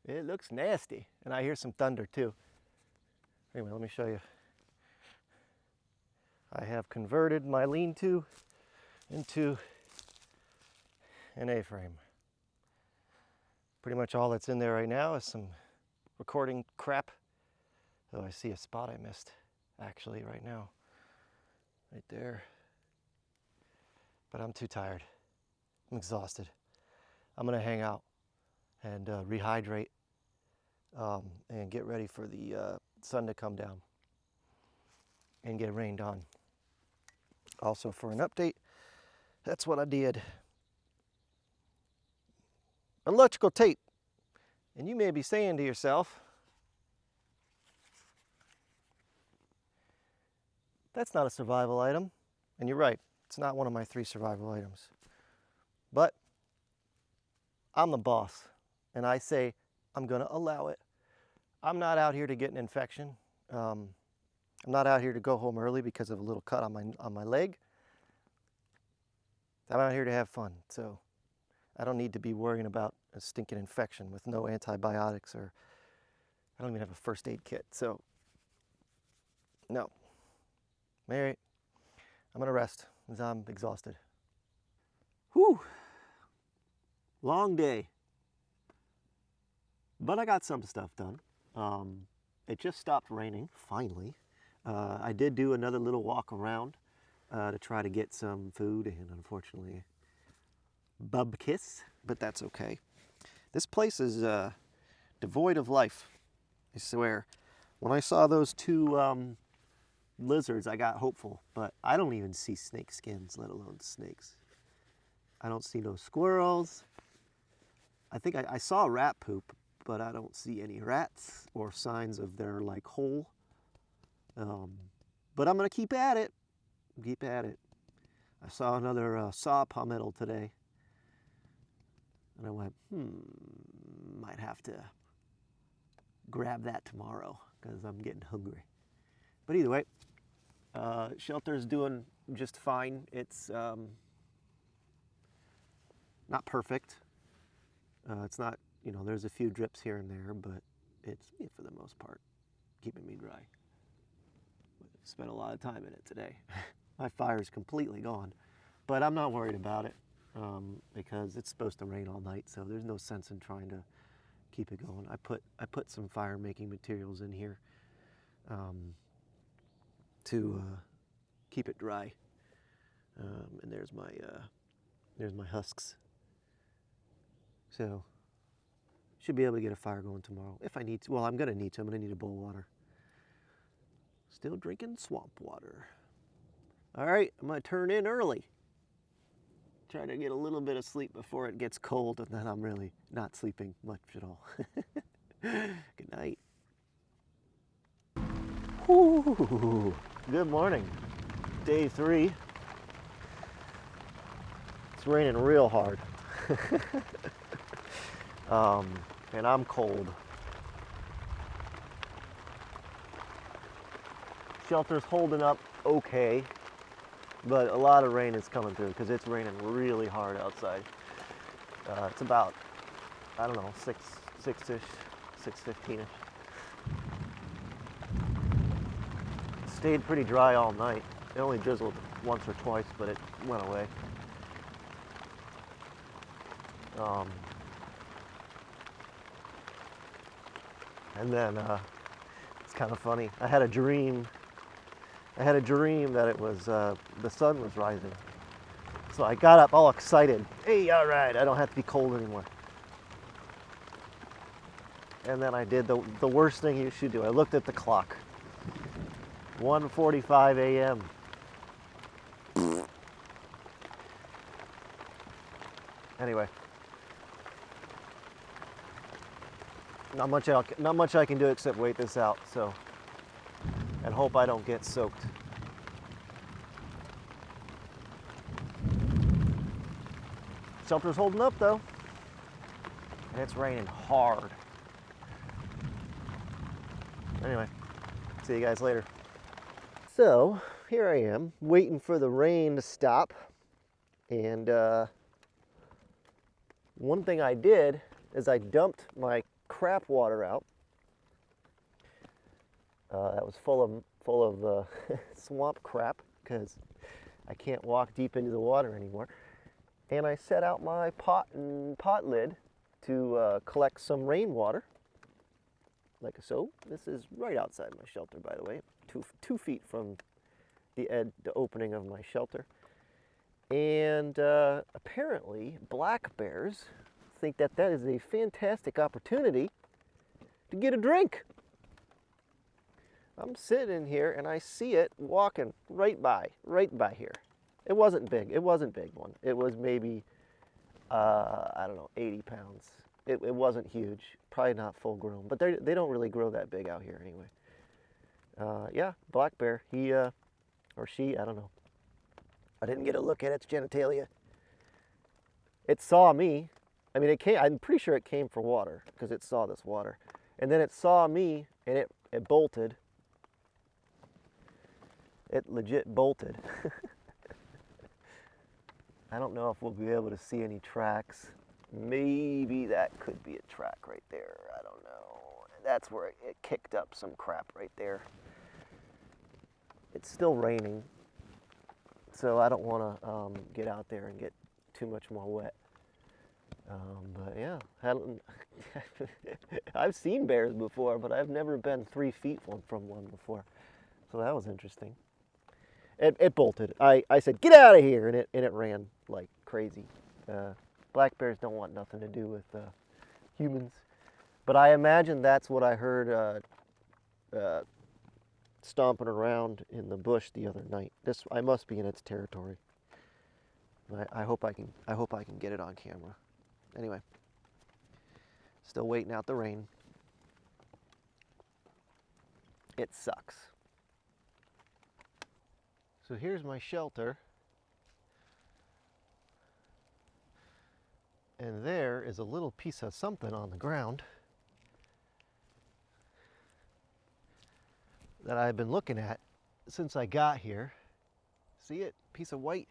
It looks nasty, and I hear some thunder too. Anyway, let me show you. I have converted my lean-to into an A-frame. Pretty much all that's in there right now is some recording crap. Oh, I see a spot I missed actually right now. Right there. But I'm too tired. I'm exhausted. I'm gonna hang out and rehydrate and get ready for the sun to come down and get rained on. Also, for an update, that's what I did. Electrical tape. And you may be saying to yourself, that's not a survival item. And you're right, it's not one of my 3 survival items. But I'm the boss, and I say I'm gonna allow it. I'm not out here to get an infection. I'm not out here to go home early because of a little cut on my leg. I'm out here to have fun, so I don't need to be worrying about a stinking infection with no antibiotics, or I don't even have a first aid kit, so no. All right, I'm gonna rest because I'm exhausted. Whew, long day, but I got some stuff done. It just stopped raining, finally. I did do another little walk around to try to get some food, and unfortunately, bubkiss, but that's okay. This place is devoid of life, I swear. When I saw those 2 lizards, I got hopeful, but I don't even see snake skins, let alone snakes. I don't see no squirrels. I think I saw rat poop, but I don't see any rats or signs of their like hole. But I'm gonna keep at it. I saw another saw palmetto today, and I went, might have to grab that tomorrow because I'm getting hungry. But either way, shelter's doing just fine. It's Not perfect. It's not, you know, there's a few drips here and there, but it's, for the most part, keeping me dry. Spent a lot of time in it today. My fire's completely gone, but I'm not worried about it because it's supposed to rain all night, so there's no sense in trying to keep it going. I put some fire making materials in here to keep it dry, and there's my husks. So should be able to get a fire going tomorrow if I need to. Well, I'm gonna need to. I'm gonna need a bowl of water. Still drinking swamp water. All right, I'm gonna turn in early. Try to get a little bit of sleep before it gets cold, and then I'm really not sleeping much at all. Good night. Whew. Good morning. Day 3. It's raining real hard. And I'm cold. Shelter's holding up okay, but a lot of rain is coming through because it's raining really hard outside. It's about, I don't know, 6-ish, 6:15-ish. Stayed pretty dry all night. It only drizzled once or twice, but it went away. And then it's kind of funny. I had a dream that it was the sun was rising. So I got up all excited. Hey, all right, I don't have to be cold anymore. And then I did the worst thing you should do. I looked at the clock. 1:45 a.m. Anyway, not much I can do except wait this out. So, and hope I don't get soaked. Shelter's holding up though, and it's raining hard. Anyway, see you guys later. So here I am waiting for the rain to stop, and one thing I did is I dumped my crap water out. That was full of swamp crap because I can't walk deep into the water anymore. And I set out my pot lid to collect some rainwater, like so. This is right outside my shelter, by the way, 2 feet from the opening of my shelter. And apparently, black bears think that is a fantastic opportunity to get a drink. I'm sitting here and I see it walking right by here. It wasn't big. It wasn't big one. It was maybe, I don't know, 80 pounds. It wasn't huge. Probably not full grown, but they don't really grow that big out here anyway. Yeah, black bear. He or she, I don't know. I didn't get a look at its genitalia. It saw me. I mean, I'm pretty sure it came for water because it saw this water. And then it saw me and it bolted. It legit bolted. I don't know if we'll be able to see any tracks. Maybe that could be a track right there. I don't know. That's where it kicked up some crap right there. It's still raining, so I don't want to get out there and get too much more wet. But yeah, I've seen bears before, but I've never been 3 feet from one before. So that was interesting. It bolted. I said, get out of here, and it ran like crazy. Black bears don't want nothing to do with humans. But I imagine that's what I heard stomping around in the bush the other night. I must be in its territory. I hope I can get it on camera. Anyway, still waiting out the rain. It sucks. So here's my shelter. And there is a little piece of something on the ground that I've been looking at since I got here. See it? Piece of white.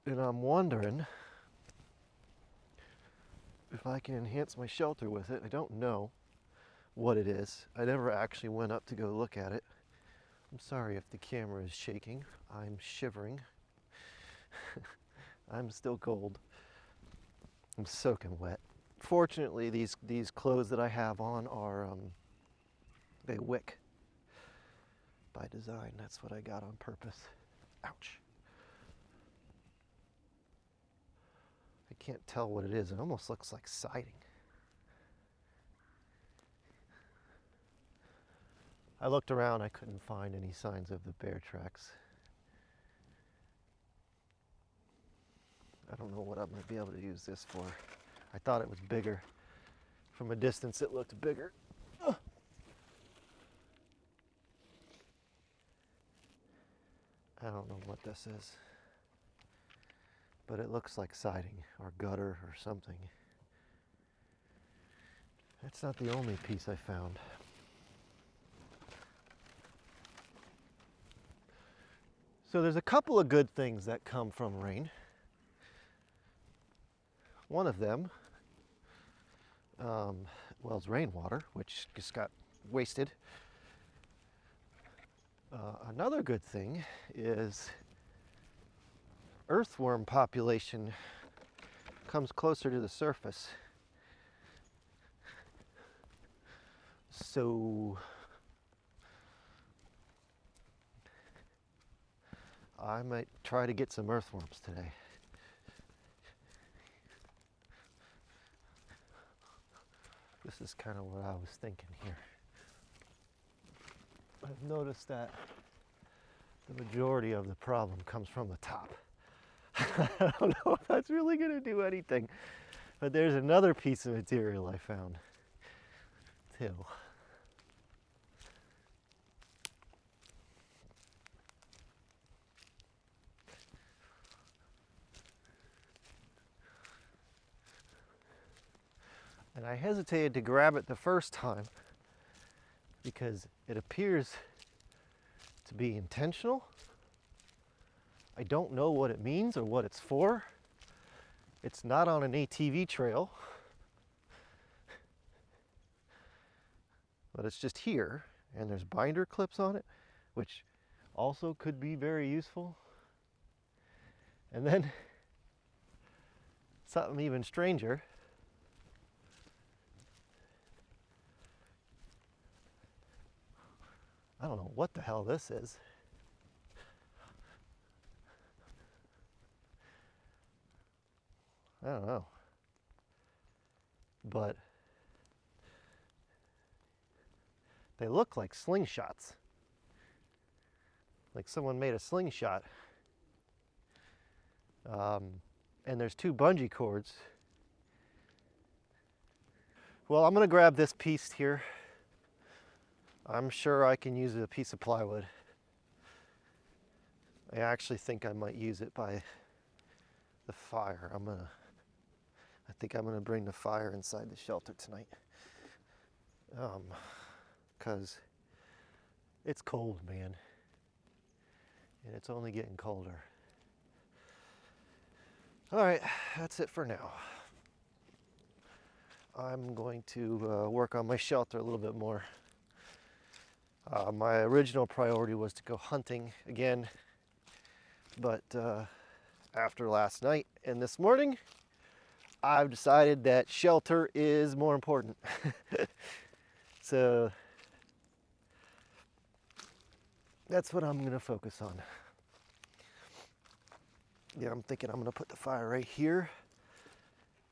And I'm wondering if I can enhance my shelter with it. I don't know what it is. I never actually went up to go look at it. I'm sorry if the camera is shaking. I'm shivering. I'm still cold. I'm soaking wet. Fortunately, these clothes that I have on are, they wick by design. That's what I got on purpose. Ouch. I can't tell what it is. It almost looks like siding. I looked around, I couldn't find any signs of the bear tracks. I don't know what I might be able to use this for. I thought it was bigger. From a distance, it looked bigger. Ugh. I don't know what this is, but it looks like siding or gutter or something. That's not the only piece I found. So there's a couple of good things that come from rain. One of them, well, is rainwater, which just got wasted. Another good thing is earthworm population comes closer to the surface. So I might try to get some earthworms today. This is kind of what I was thinking here. I've noticed that the majority of the problem comes from the top. I don't know if that's really going to do anything, but there's another piece of material I found too. And I hesitated to grab it the first time because it appears to be intentional. I don't know what it means or what it's for. It's not on an ATV trail, but it's just here, and there's binder clips on it, which also could be very useful. And then something even stranger. I don't know what the hell this is. I don't know. But they look like slingshots. Like someone made a slingshot. And there's two bungee cords. Well, I'm gonna grab this piece here. I'm sure I can use a piece of plywood. I actually think I might use it by the fire. I think I'm gonna bring the fire inside the shelter tonight. 'Cause it's cold, man. And it's only getting colder. All right, that's it for now. I'm going to work on my shelter a little bit more. My original priority was to go hunting again, but after last night and this morning, I've decided that shelter is more important. So that's what I'm gonna focus on. Yeah, I'm thinking I'm gonna put the fire right here,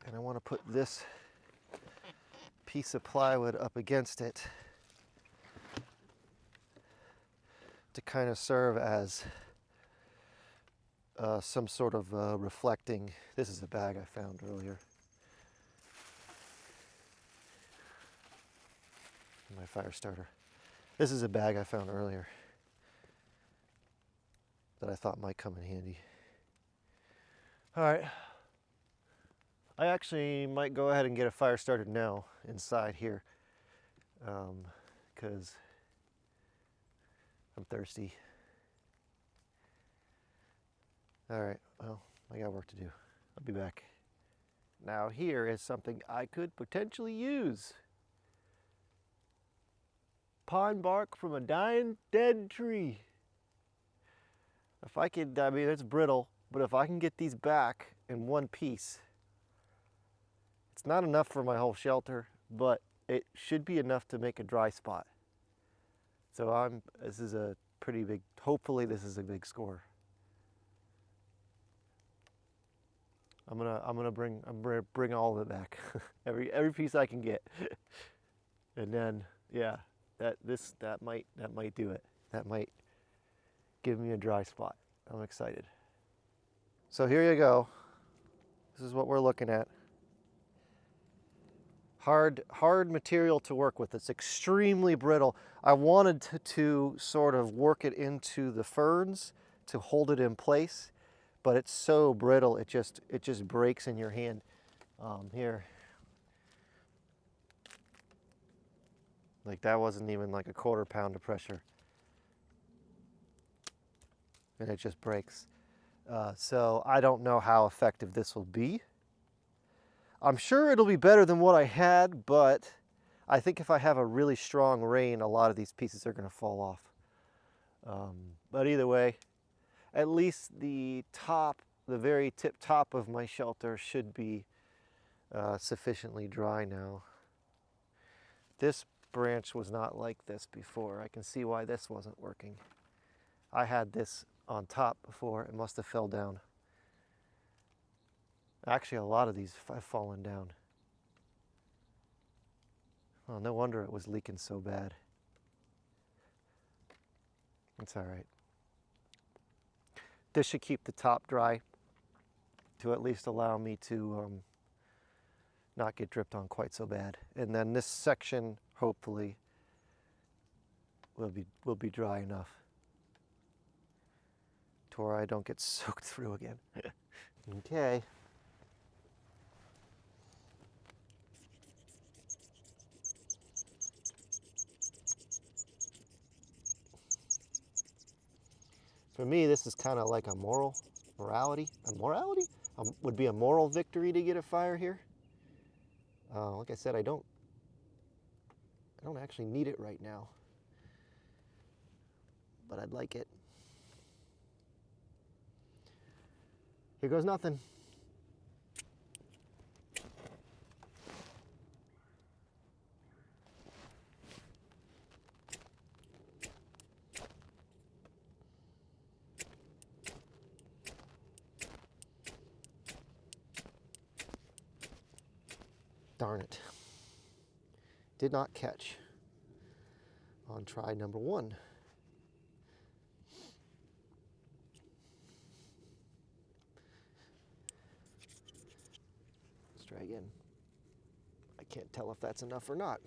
and I wanna put this piece of plywood up against it to kind of serve as some sort of reflecting. This is a bag I found earlier. My fire starter. This is a bag I found earlier that I thought might come in handy. All right. I actually might go ahead and get a fire started now inside here because I'm thirsty. All right, well, I got work to do. I'll be back. Now here is something I could potentially use. Pine bark from a dying dead tree. If I could, I mean, it's brittle, but if I can get these back in one piece, it's not enough for my whole shelter, but it should be enough to make a dry spot. So this is a pretty big, hopefully this is a big score. I'm gonna bring all of it back, every piece I can get, and then yeah, that might do it. That might give me a dry spot. I'm excited. So here you go. This is what we're looking at. Hard material to work with. It's extremely brittle. I wanted to sort of work it into the ferns to hold it in place, but it's so brittle it just breaks in your hand. Here, like that wasn't even like a quarter pound of pressure, and it just breaks. So I don't know how effective this will be. I'm sure it'll be better than what I had, but I think if I have a really strong rain, a lot of these pieces are going to fall off. But either way, at least the very tip top of my shelter should be sufficiently dry now. This branch was not like this before. I can see why this wasn't working. I had this on top before. It must have fell down. Actually, a lot of these have fallen down. Oh, no wonder it was leaking so bad. It's all right. This should keep the top dry to at least allow me to not get dripped on quite so bad. And then this section, hopefully, will be dry enough to where I don't get soaked through again. Okay. For me, this is kind of like a morality would be a moral victory to get a fire here. Like I said, I don't actually need it right now, but I'd like it. Here goes nothing. Darn it. Did not catch on try number one. Let's try again. I can't tell if that's enough or not.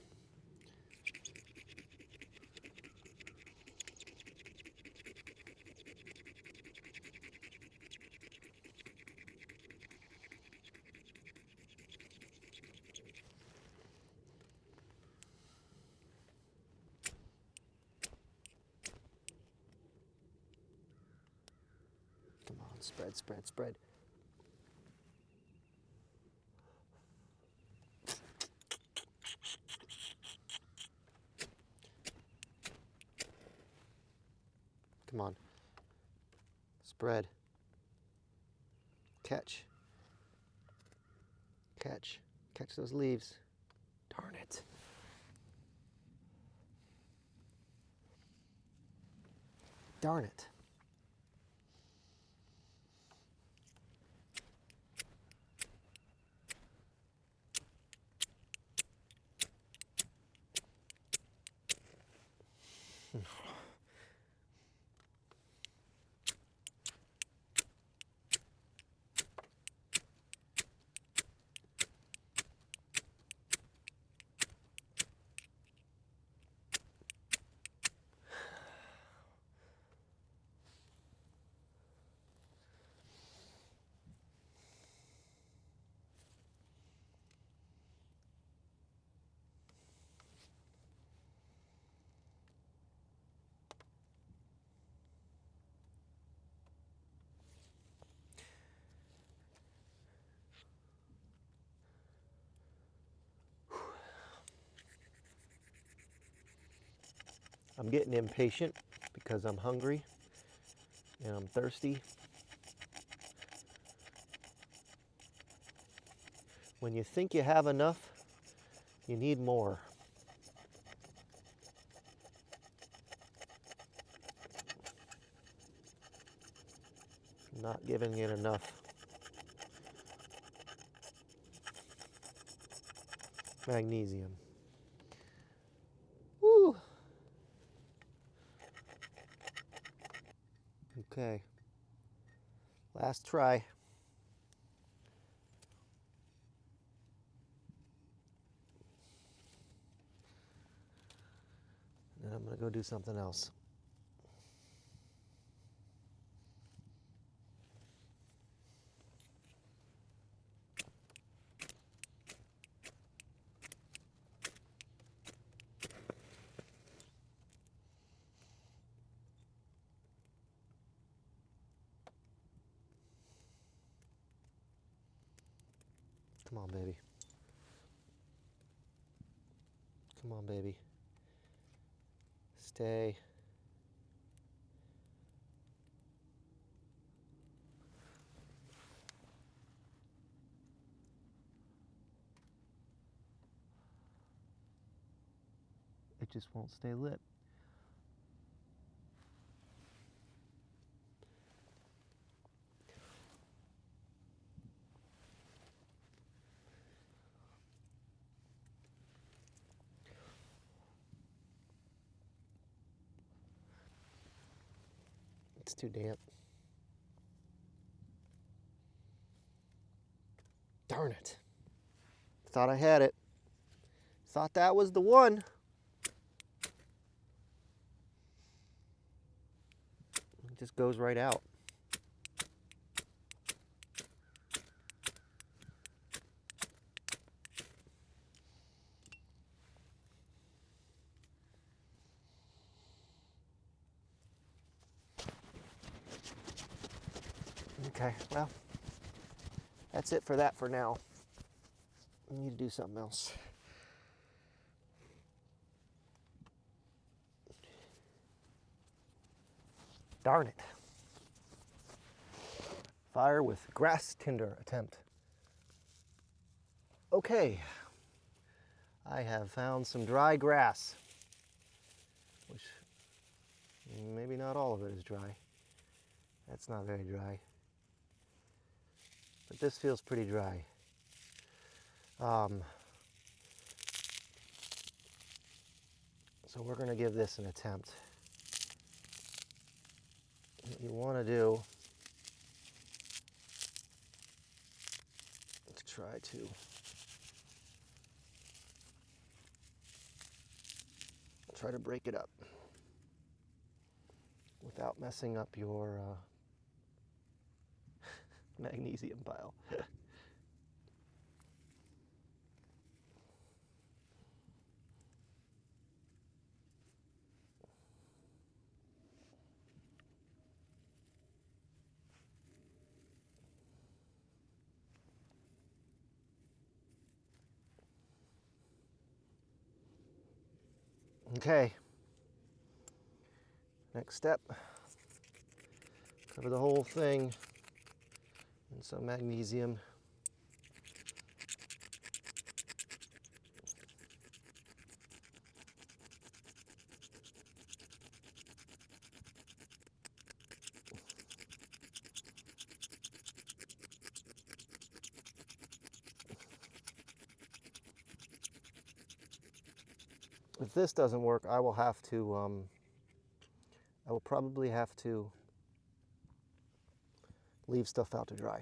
Come on, spread, spread, spread. Come on. Spread. Catch. Catch. Catch those leaves. Darn it. Darn it. I'm getting impatient because I'm hungry and I'm thirsty. When you think you have enough, you need more. Not giving it enough magnesium. Woo! Okay. Last try. Then I'm going to go do something else. Come on, baby. Come on, baby. Stay. It just won't stay lit. It's too damp. Darn it. Thought I had it. Thought that was the one. It just goes right out. Okay, well, that's it for that for now. I need to do something else. Darn it. Fire with grass tinder attempt. Okay, I have found some dry grass, which maybe not all of it is dry. That's not very dry. But this feels pretty dry. So we're going to give this an attempt. What you want to do is try to break it up without messing up your magnesium pile. Okay, next step, cover the whole thing in some magnesium. If this doesn't work, I will probably have to leave stuff out to dry.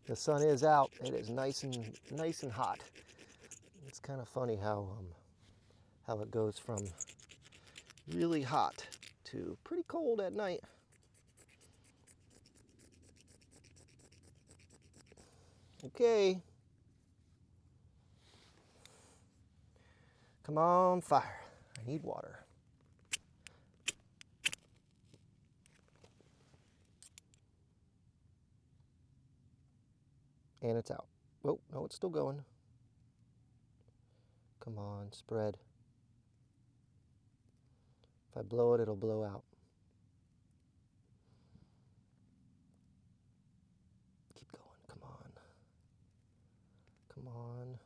The sun is out. It is nice and hot. It's kind of funny how it goes from really hot to pretty cold at night. Okay. Come on, fire. I need water. And it's out. Oh, no, it's still going. Come on, spread. If I blow it, it'll blow out. Keep going, come on. Come on.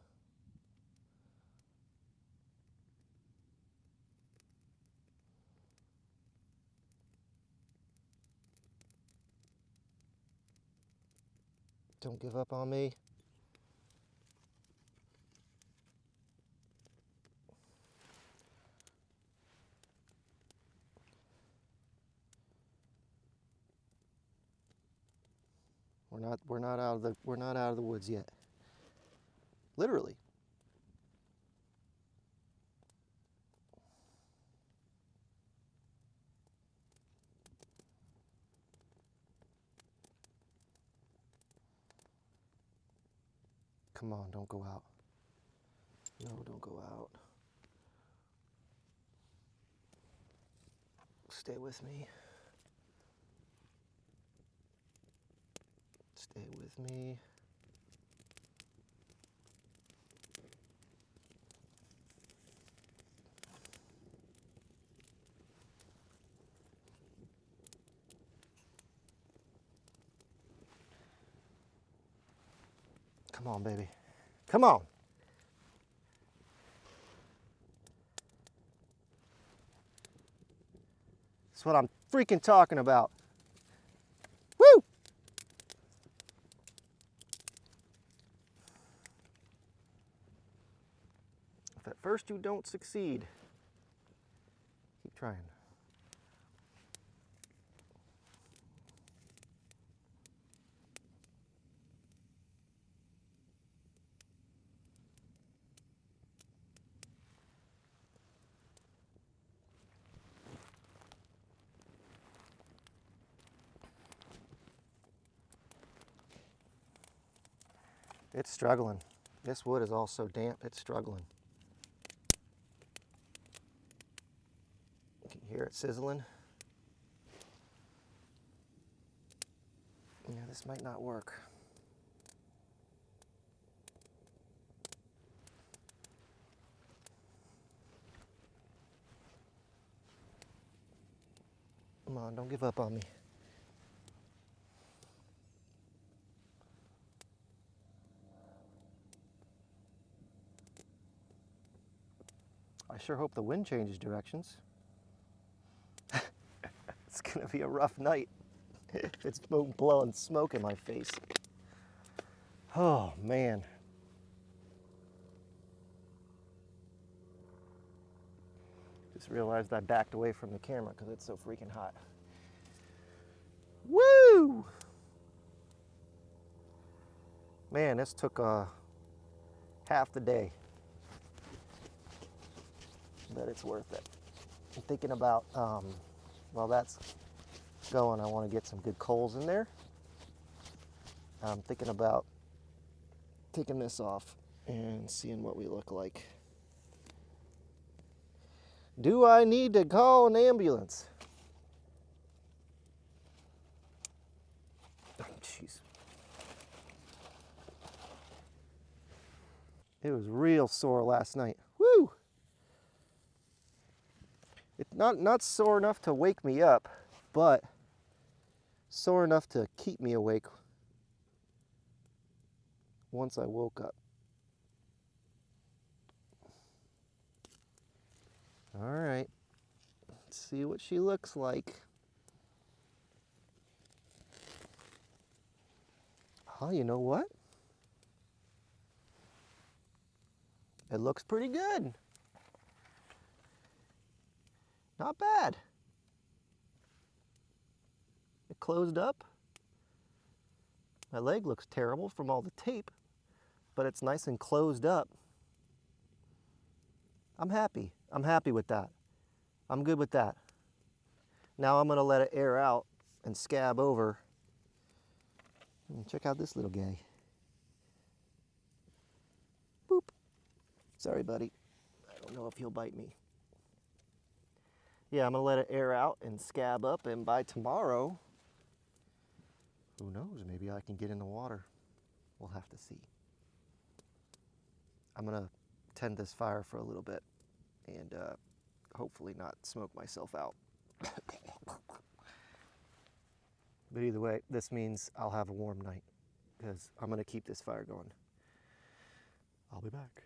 Don't give up on me. We're not out of the woods yet. Literally. Come on, don't go out. No, don't go out. Stay with me. Stay with me. Come on, baby. Come on. That's what I'm freaking talking about. Woo! If at first you don't succeed, keep trying. It's struggling. This wood is all so damp, it's struggling. You can hear it sizzling. Yeah, this might not work. Come on, don't give up on me. I sure hope the wind changes directions. It's gonna be a rough night if it's blowing smoke in my face. Oh, man. Just realized I backed away from the camera because it's so freaking hot. Woo! Man, this took half the day. But it's worth it. I'm thinking about, while that's going, I want to get some good coals in there. I'm thinking about taking this off and seeing what we look like. Do I need to call an ambulance? Oh, jeez. It was real sore last night. Woo! It's not sore enough to wake me up, but sore enough to keep me awake once I woke up. All right, let's see what she looks like. Oh, you know what? It looks pretty good. Not bad. It closed up. My leg looks terrible from all the tape, but it's nice and closed up. I'm happy. I'm happy with that. I'm good with that. Now I'm gonna let it air out and scab over. And check out this little guy. Boop. Sorry, buddy. I don't know if he'll bite me. Yeah, I'm gonna let it air out and scab up, and by tomorrow, who knows, maybe I can get in the water. We'll have to see. I'm gonna tend this fire for a little bit and hopefully not smoke myself out. But either way, this means I'll have a warm night because I'm gonna keep this fire going. I'll be back.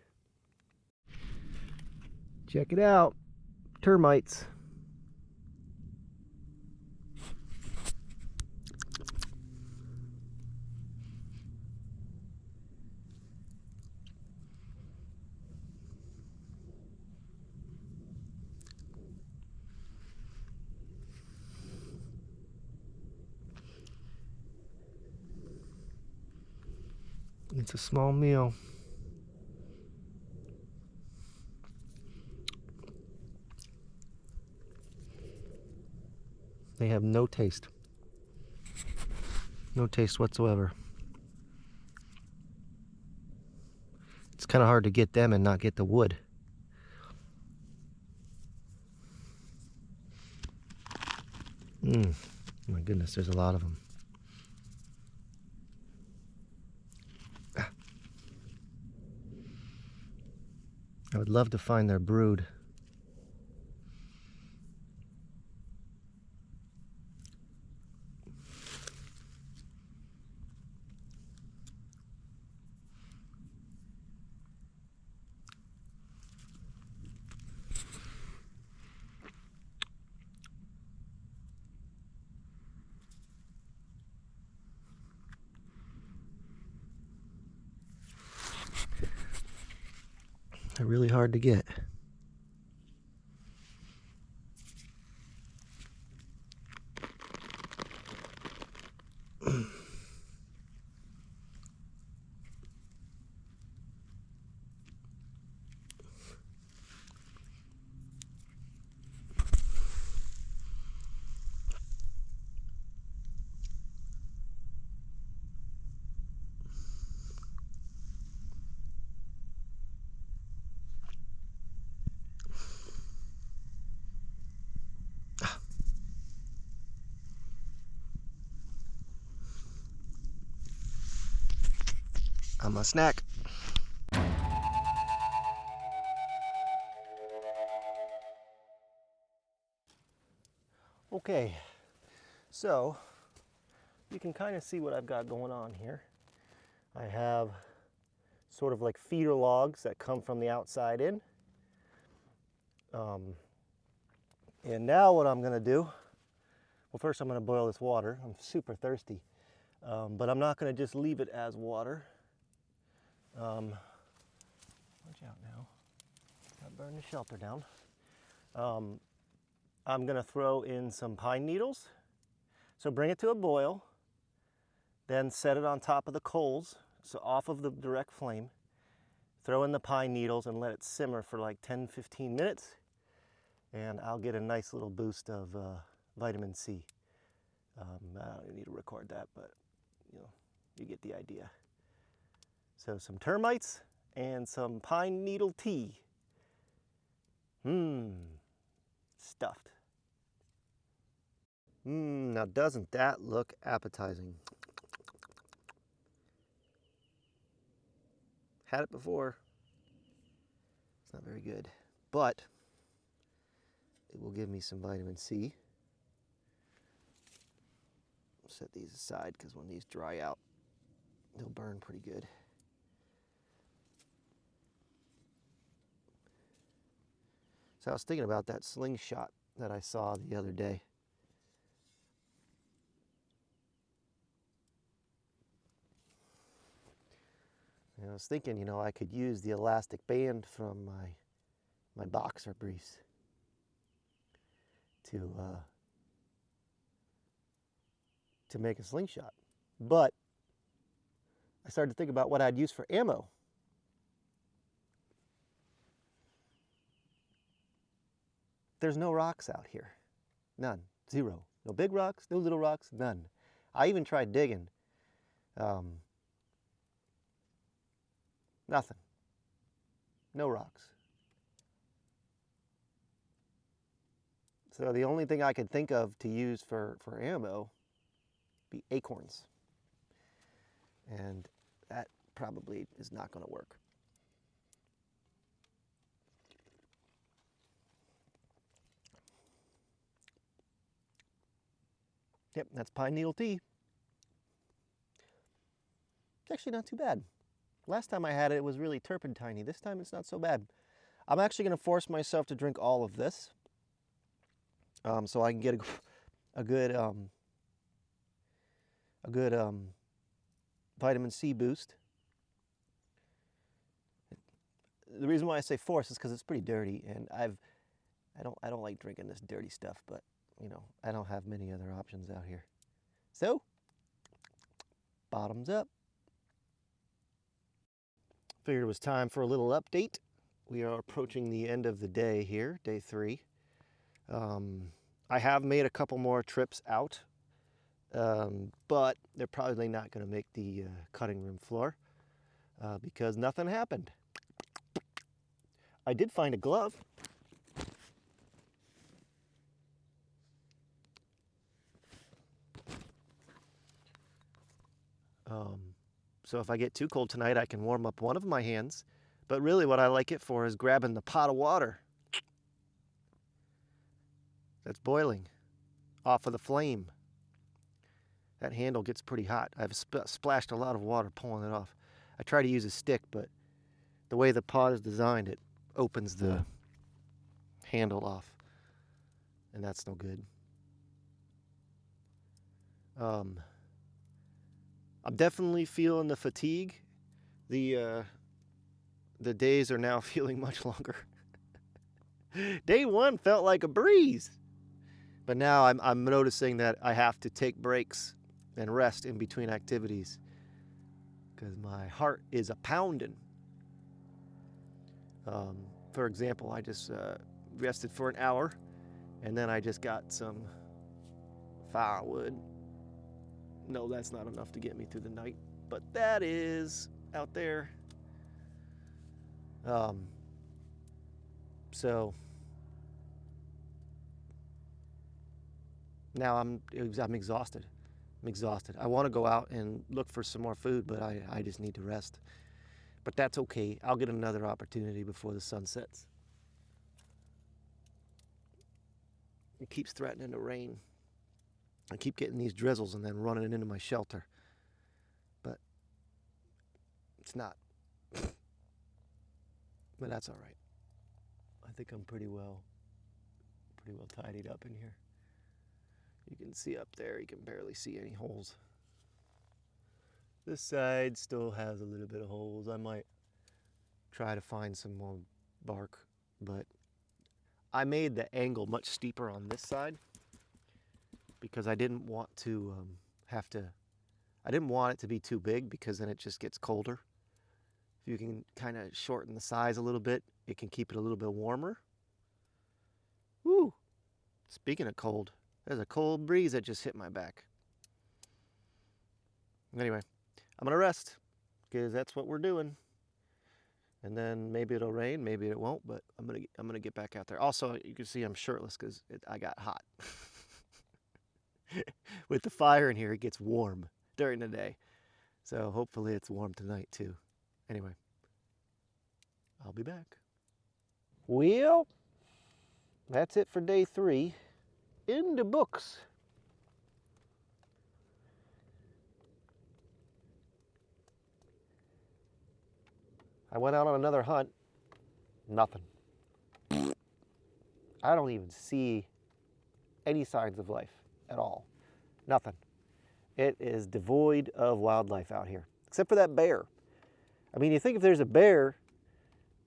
Check it out, termites. It's a small meal. They have no taste. No taste whatsoever. It's kind of hard to get them and not get the wood. My goodness, there's a lot of them. I would love to find their brood. They're really hard to get. I'm a snack. Okay, so you can kind of see what I've got going on here. I have sort of like feeder logs that come from the outside in. And now what I'm gonna do, well, first I'm gonna boil this water. I'm super thirsty, but I'm not gonna just leave it as water. Watch out now, not burn the shelter down. I'm gonna throw in some pine needles. So bring it to a boil, then set it on top of the coals, so off of the direct flame. Throw in the pine needles and let it simmer for like 10-15 minutes. And I'll get a nice little boost of vitamin C. I don't need to record that, but you get the idea. So some termites and some pine needle tea. Stuffed. Now doesn't that look appetizing? Had it before. It's not very good, but it will give me some vitamin C. Set these aside because when these dry out, they'll burn pretty good. So I was thinking about that slingshot that I saw the other day. And I was thinking, I could use the elastic band from my boxer briefs to make a slingshot. But I started to think about what I'd use for ammo. There's no rocks out here. None. Zero. No big rocks, no little rocks, none. I even tried digging. Nothing. No rocks. So the only thing I could think of to use for ammo be acorns. And that probably is not going to work. Yep, that's pine needle tea. It's actually not too bad. Last time I had it, it was really turpentine-y. This time it's not so bad. I'm actually going to force myself to drink all of this so I can get a good vitamin C boost. The reason why I say force is because it's pretty dirty, and I don't like drinking this dirty stuff, but you know, I don't have many other options out here. So, bottoms up. Figured it was time for a little update. We are approaching the end of the day here, day 3. I have made a couple more trips out, but they're probably not going to make the cutting room floor because nothing happened. I did find a glove. So if I get too cold tonight, I can warm up one of my hands. But really what I like it for is grabbing the pot of water that's boiling off of the flame. That handle gets pretty hot. I've splashed a lot of water pulling it off. I try to use a stick, but the way the pot is designed, it opens the handle off, and that's no good. I'm definitely feeling the fatigue. The days are now feeling much longer. Day 1 felt like a breeze, but now I'm noticing that I have to take breaks and rest in between activities because my heart is a pounding. For example, I just rested for an hour, and then I just got some firewood. No, that's not enough to get me through the night, but that is out there. So now I'm exhausted. I'm exhausted. I want to go out and look for some more food, but I just need to rest. But that's okay. I'll get another opportunity before the sun sets. It keeps threatening to rain. I keep getting these drizzles and then running into my shelter. But it's not. But that's all right. I think I'm pretty well tidied up in here. You can see up there, you can barely see any holes. This side still has a little bit of holes. I might try to find some more bark, but I made the angle much steeper on this side because I didn't want to I didn't want it to be too big because then it just gets colder. If you can kind of shorten the size a little bit, it can keep it a little bit warmer. Woo! Speaking of cold, there's a cold breeze that just hit my back. Anyway, I'm gonna rest because that's what we're doing. And then maybe it'll rain, maybe it won't, but I'm gonna get back out there. Also, you can see I'm shirtless because I got hot. With the fire in here, it gets warm during the day. So hopefully it's warm tonight too. Anyway, I'll be back. Well, that's it for day 3. In the books. I went out on another hunt. Nothing. I don't even see any signs of life at all. Nothing. It is devoid of wildlife out here, except for that bear. I mean, you think if there's a bear,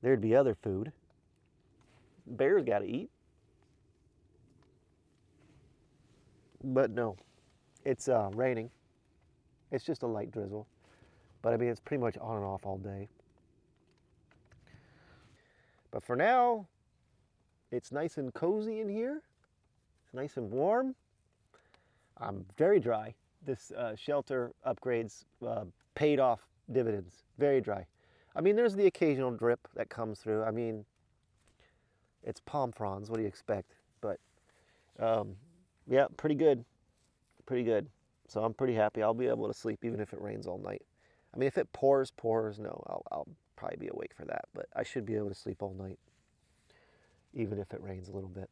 there'd be other food. Bear's got to eat. But no, it's raining. It's just a light drizzle. But I mean, it's pretty much on and off all day. But for now, it's nice and cozy in here. It's nice and warm. I'm very dry. This shelter upgrades paid off dividends. Very dry. I mean, there's the occasional drip that comes through. I mean, it's palm fronds. What do you expect? But yeah, pretty good. Pretty good. So I'm pretty happy. I'll be able to sleep even if it rains all night. I mean, if it pours, no, I'll probably be awake for that. But I should be able to sleep all night, even if it rains a little bit.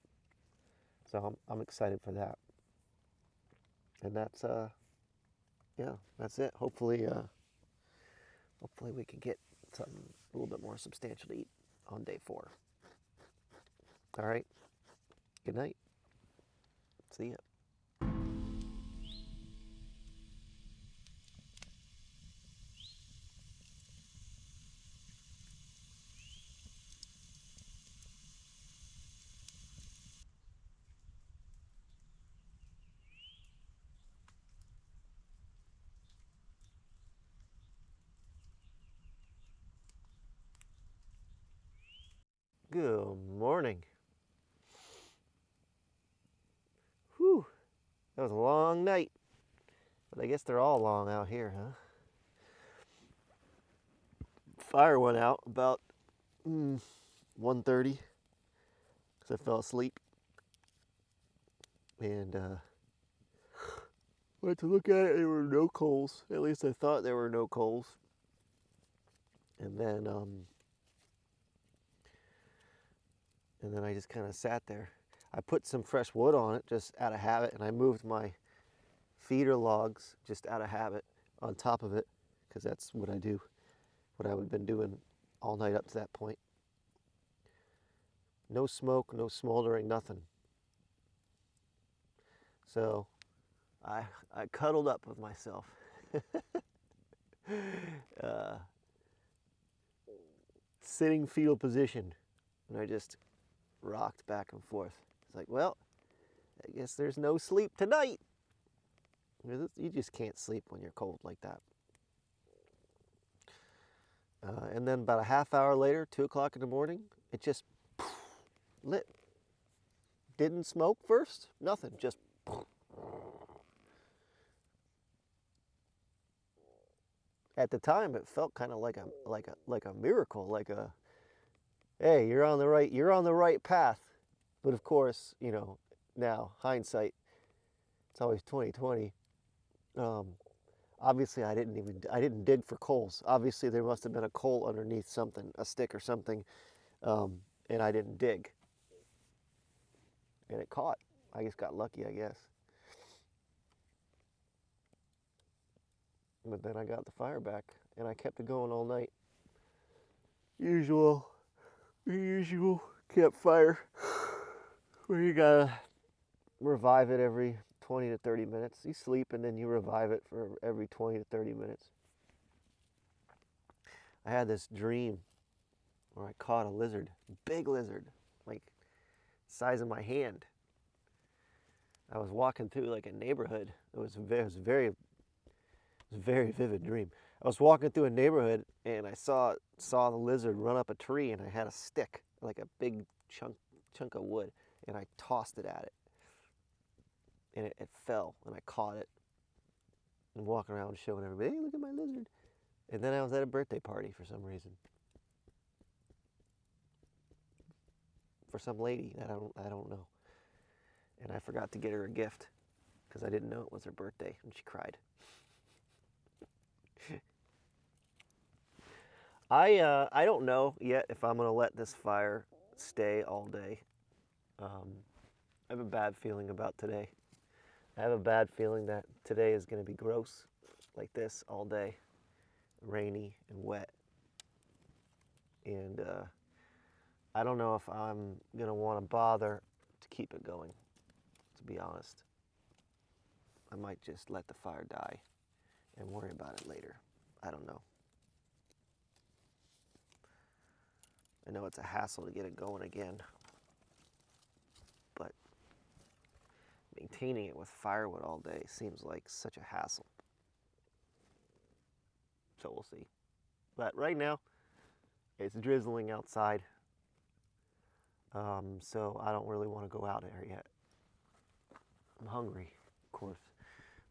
So I'm excited for that. And that's yeah, that's it. Hopefully we can get something a little bit more substantial to eat on day 4. All right. Good night. See ya. Good morning. Whew, that was a long night. But I guess they're all long out here, huh? Fire went out about 1:30 because I fell asleep. And went to look at it, there were no coals. At least I thought there were no coals. And then I just kind of sat there. I put some fresh wood on it just out of habit, and I moved my feeder logs just out of habit on top of it, because that's what I do, what I've been doing all night up to that point. No smoke, no smoldering, nothing. So I cuddled up with myself. Sitting fetal position, and I just rocked back and forth. It's like, well, I guess there's no sleep tonight. You just can't sleep when you're cold like that. And then about a half hour later, 2 o'clock in the morning, it just lit. Didn't smoke first, nothing, just. At the time, it felt kind of like a miracle, like a, hey, you're on the right path. But of course, you know, now hindsight, it's always 20/20. Obviously, I didn't dig for coals. Obviously, there must have been a coal underneath something, a stick or something, and I didn't dig. And it caught. I just got lucky, I guess. But then I got the fire back, and I kept it going all night. Usual campfire, where you gotta revive it every 20 to 30 minutes. You sleep and then you revive it for every 20 to 30 minutes. I had this dream where I caught a lizard, big lizard, like the size of my hand. I was walking through like a neighborhood. It was a very vivid dream. I was walking through a neighborhood and I saw the lizard run up a tree, and I had a stick, like a big chunk of wood, and I tossed it at it. And it fell, and I caught it. And walking around showing everybody, hey, look at my lizard. And then I was at a birthday party for some reason. For some lady that I don't know. And I forgot to get her a gift because I didn't know it was her birthday, and she cried. I don't know yet if I'm gonna let this fire stay all day. I have a bad feeling about today. I have a bad feeling that today is gonna be gross, like this all day, rainy and wet. And I don't know if I'm gonna want to bother to keep it going, to be honest. I might just let the fire die and worry about it later. I don't know. I know it's a hassle to get it going again, but maintaining it with firewood all day seems like such a hassle. So we'll see. But right now, it's drizzling outside, so I don't really want to go out there yet. I'm hungry, of course,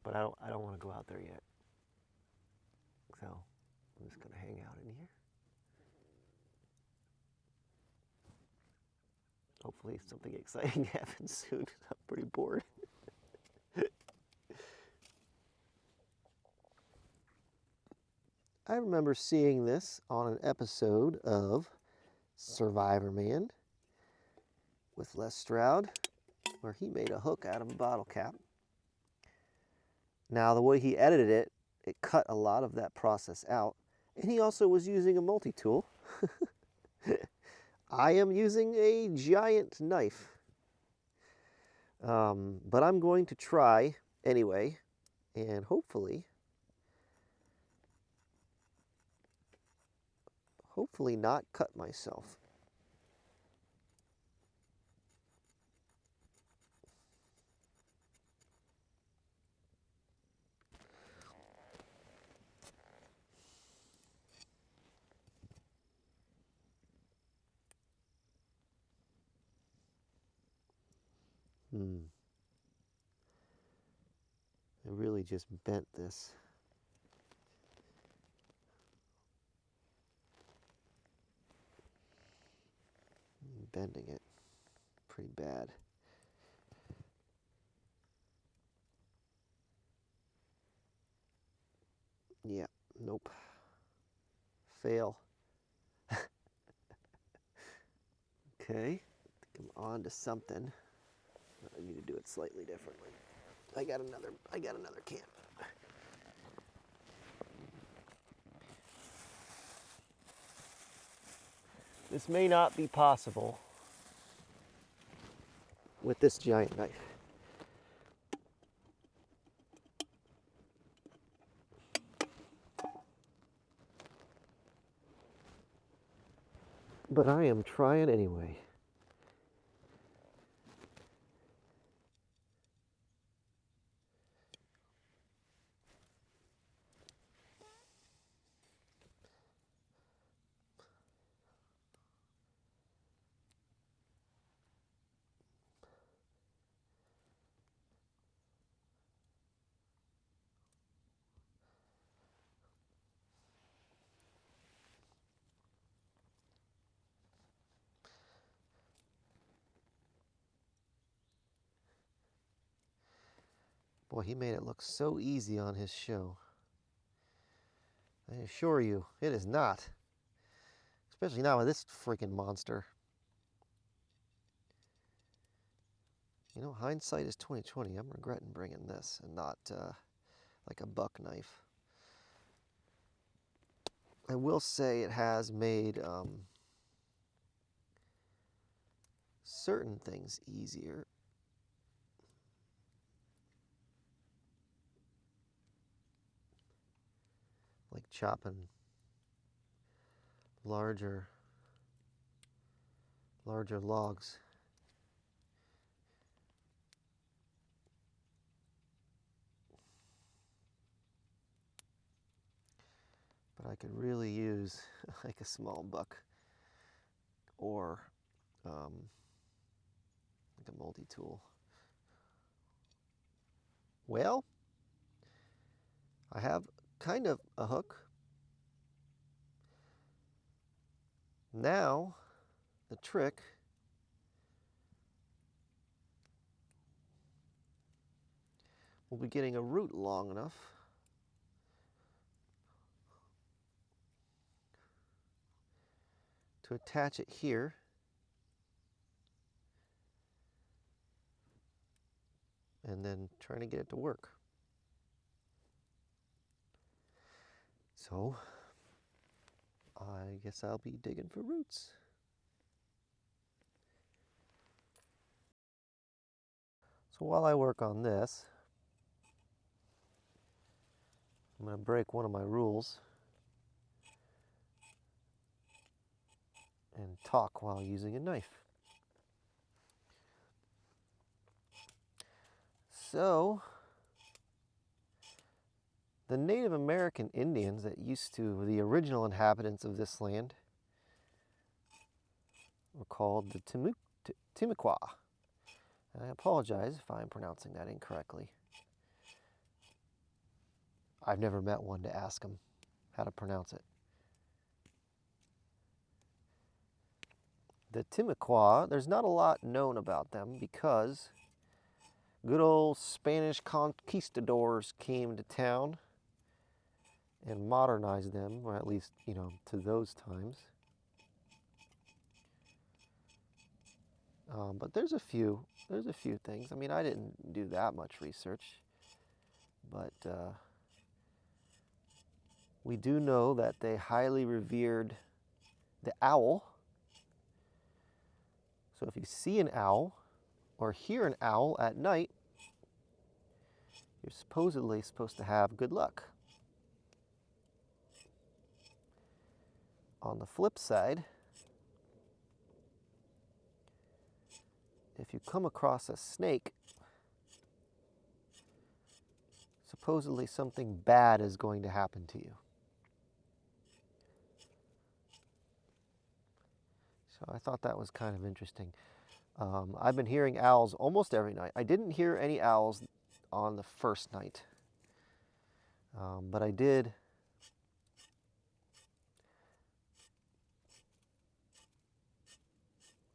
but I don't want to go out there yet. So I'm just gonna hang out in here. Hopefully something exciting happens soon. I'm pretty bored.
I remember seeing this on an episode of Survivor Man with Les Stroud, where he made a hook out of a bottle cap. Now, the way he edited it, it cut a lot of that process out, and he also was using a multi-tool. I am using a giant knife, but I'm going to try anyway, and hopefully not cut myself. I really just bent this. Bending it pretty bad. Yeah, nope. Fail. Okay, I think I'm on to something. I need to do it slightly differently. I got another can. This may not be possible with this giant knife. But I am trying anyway. Boy, he made it look so easy on his show. I assure you, it is not. Especially not with this freaking monster. You know, hindsight is 20/20. I'm regretting bringing this and not like a buck knife. I will say it has made certain things easier. Like chopping larger logs. But I could really use like a small buck or like a multi-tool. Well, I have kind of a hook. Now, the trick will be getting a root long enough to attach it here and then trying to get it to work. So, I guess I'll be digging for roots. So while I work on this, I'm going to break one of my rules and talk while using a knife. So, the Native American Indians that used to, the original inhabitants of this land, were called the Timucua. And I apologize if I'm pronouncing that incorrectly. I've never met one to ask them how to pronounce it. The Timucua, there's not a lot known about them because good old Spanish conquistadors came to town and modernize them, or at least, you know, to those times. But there's a few things. I mean, I didn't do that much research, but we do know that they highly revered the owl. So if you see an owl or hear an owl at night, you're supposedly supposed to have good luck. On the flip side, if you come across a snake, supposedly something bad is going to happen to you. So I thought that was kind of interesting. I've been hearing owls almost every night. I didn't hear any owls on the first night, but I did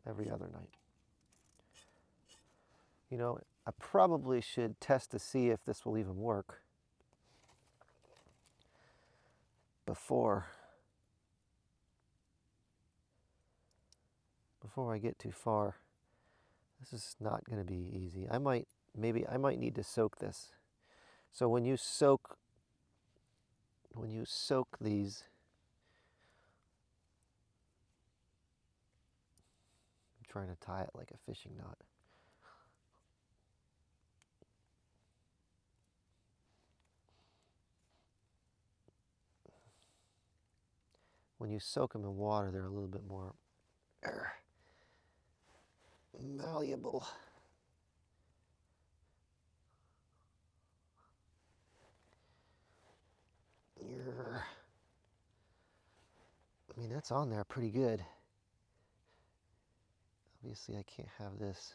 every other night. You know, I probably should test to see if this will even work before I get too far. This is not going to be easy. I might need to soak this. So when you soak these, I'm trying to tie it like a fishing knot. When you soak them in water, they're a little bit more malleable. I mean, that's on there pretty good. Obviously, I can't have this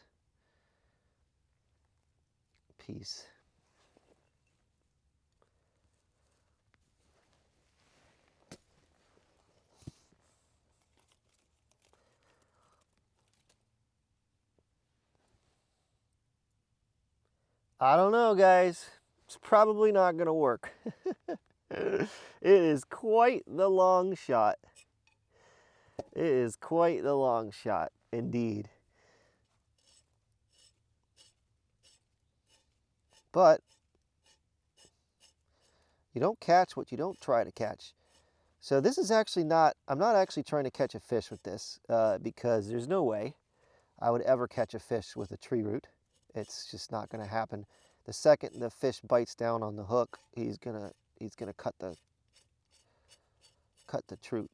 piece. I don't know, guys. It's probably not going to work. It is quite the long shot. It is quite the long shot, indeed. But you don't catch what you don't try to catch. So this is actually not, I'm not actually trying to catch a fish with this because there's no way I would ever catch a fish with a tree root. It's just not going to happen. The second the fish bites down on the hook, he's gonna cut the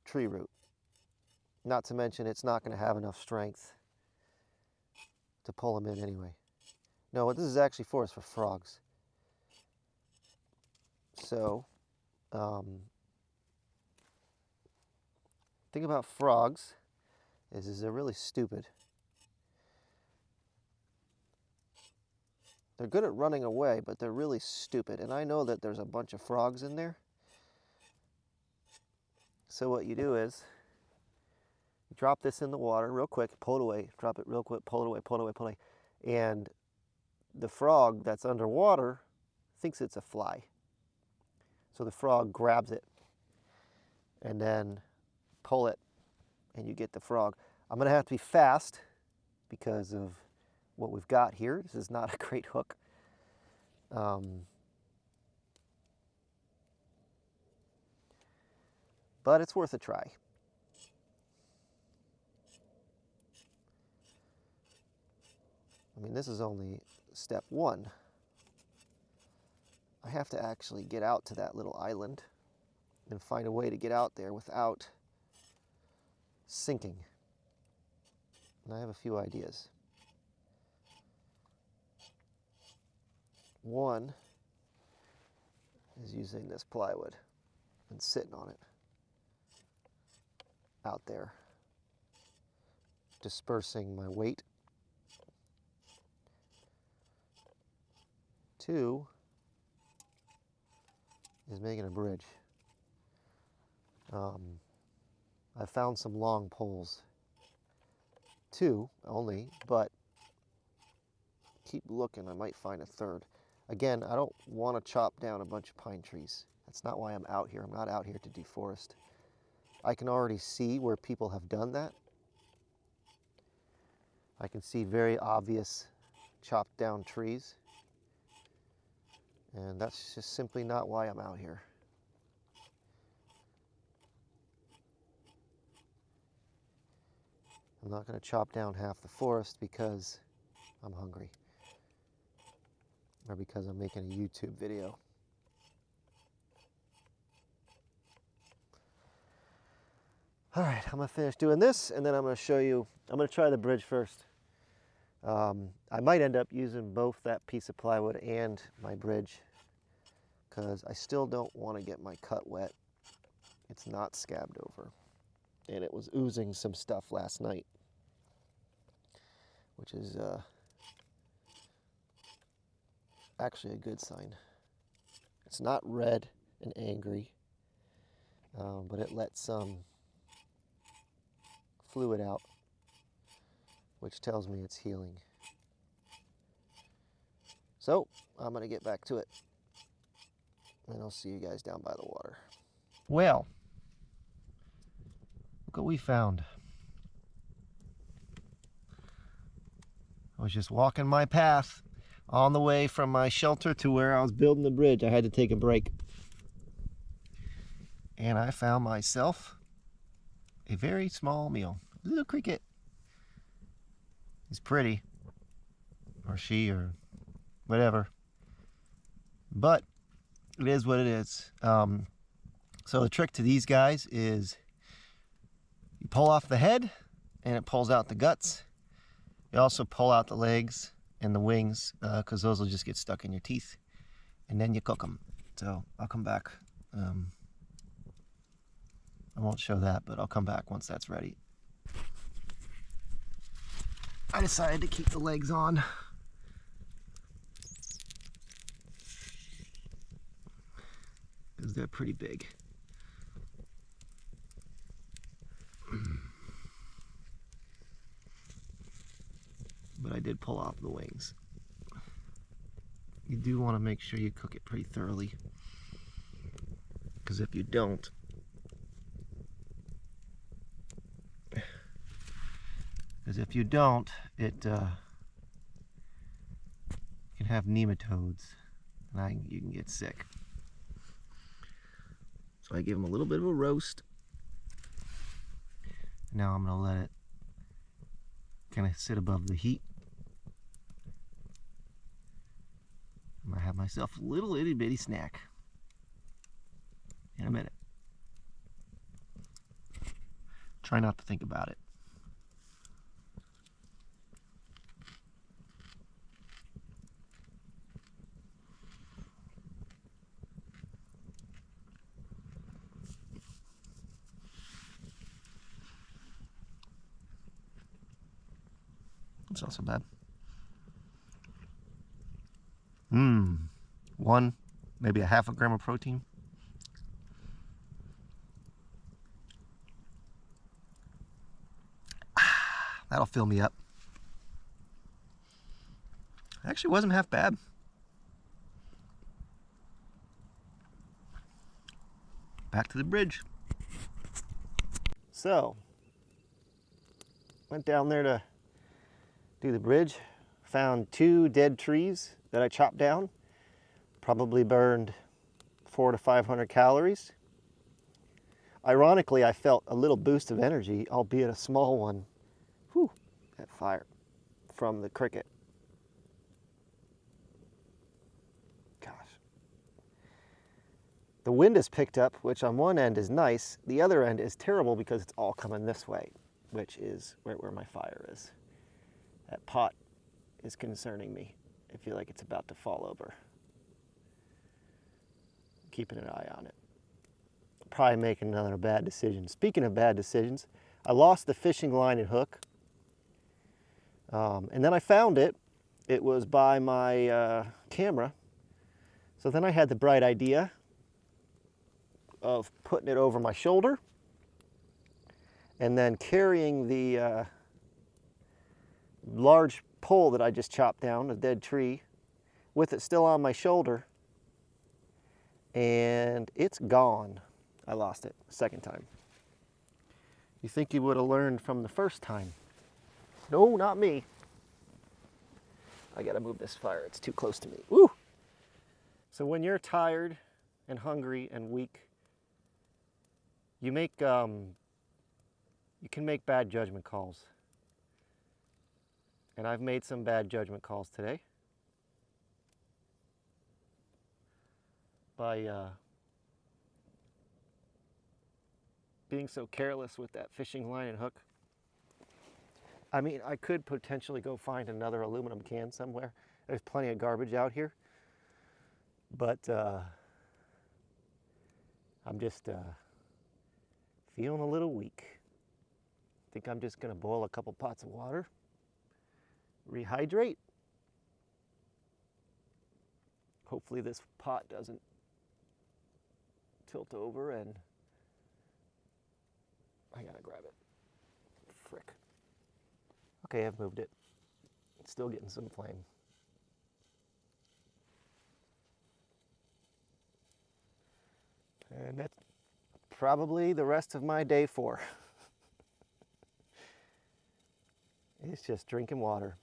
tree root. Not to mention, it's not going to have enough strength to pull him in anyway. No, what this is actually for is for frogs. So, thing about frogs is they're really stupid. They're good at running away, but they're really stupid. And I know that there's a bunch of frogs in there. So what you do is, you drop this in the water real quick, pull it away, drop it real quick, pull it away, pull it away, pull it away. And the frog that's underwater thinks it's a fly. So the frog grabs it and then pull it and you get the frog. I'm gonna have to be fast because of what we've got here. This is not a great hook. But it's worth a try. I mean, this is only step one. I have to actually get out to that little island and find a way to get out there without sinking. And I have a few ideas. One is using this plywood and sitting on it out there, dispersing my weight. Two is making a bridge. I found some long poles. Two only, but keep looking, I might find a third. Again, I don't want to chop down a bunch of pine trees. That's not why I'm out here. I'm not out here to deforest. I can already see where people have done that. I can see very obvious chopped down trees. And that's just simply not why I'm out here. I'm not going to chop down half the forest because I'm hungry. Or because I'm making a YouTube video. All right, I'm gonna finish doing this and then I'm gonna show you, I'm gonna try the bridge first. I might end up using both that piece of plywood and my bridge because I still don't want to get my cut wet. It's not scabbed over. And it was oozing some stuff last night, which is actually a good sign. It's not red and angry, but it let some fluid out, which tells me it's healing. So I'm gonna get back to it and I'll see you guys down by the water. Well, look what we found. I was just walking my path on the way from my shelter to where I was building the bridge. I had to take a break. And I found myself a very small meal. Little cricket. He's pretty. Or she, or whatever. But it is what it is. So the trick to these guys is you pull off the head and it pulls out the guts. You also pull out the legs and the wings because those will just get stuck in your teeth. And then you cook them. So I'll come back. I won't show that, but I'll come back once that's ready. I decided to keep the legs on. Because they're pretty big. But I did pull off the wings. You do want to make sure you cook it pretty thoroughly. Because if you don't, it can have nematodes, and you can get sick. So I give them a little bit of a roast. Now I'm going to let it kind of sit above the heat. I'm going to have myself a little itty bitty snack in a minute. Try not to think about it. It's not so bad. One, maybe a half a gram of protein. That'll fill me up. Actually wasn't half bad. Back to the bridge. So, went down there to do the bridge. Found 2 dead trees that I chopped down. Probably burned 400 to 500 calories. Ironically, I felt a little boost of energy, albeit a small one. Whew, that fire from the cricket. Gosh. The wind has picked up, which on one end is nice. The other end is terrible because it's all coming this way, which is right where my fire is. That pot is concerning me. I feel like it's about to fall over. Keeping an eye on it. Probably making another bad decision. Speaking of bad decisions, I lost the fishing line and hook. And then I found it. It was by my camera. So then I had the bright idea of putting it over my shoulder and then carrying the large pole that I just chopped down, a dead tree, with it still on my shoulder, and it's gone. I lost it second time.
You think you would have learned from the first time?
No, not me. I gotta move this fire, it's too close to me. Woo!
So when you're tired and hungry and weak, you can make bad judgment calls. And I've made some bad judgment calls today by being so careless with that fishing line and hook. I mean, I could potentially go find another aluminum can somewhere. There's plenty of garbage out here. But I'm just feeling a little weak. I think I'm just gonna boil a couple pots of water, rehydrate. Hopefully this pot doesn't tilt over and I gotta grab it. Frick. Okay, I've moved it. It's still getting some flame. And that's probably the rest of my day 4. It's just drinking water.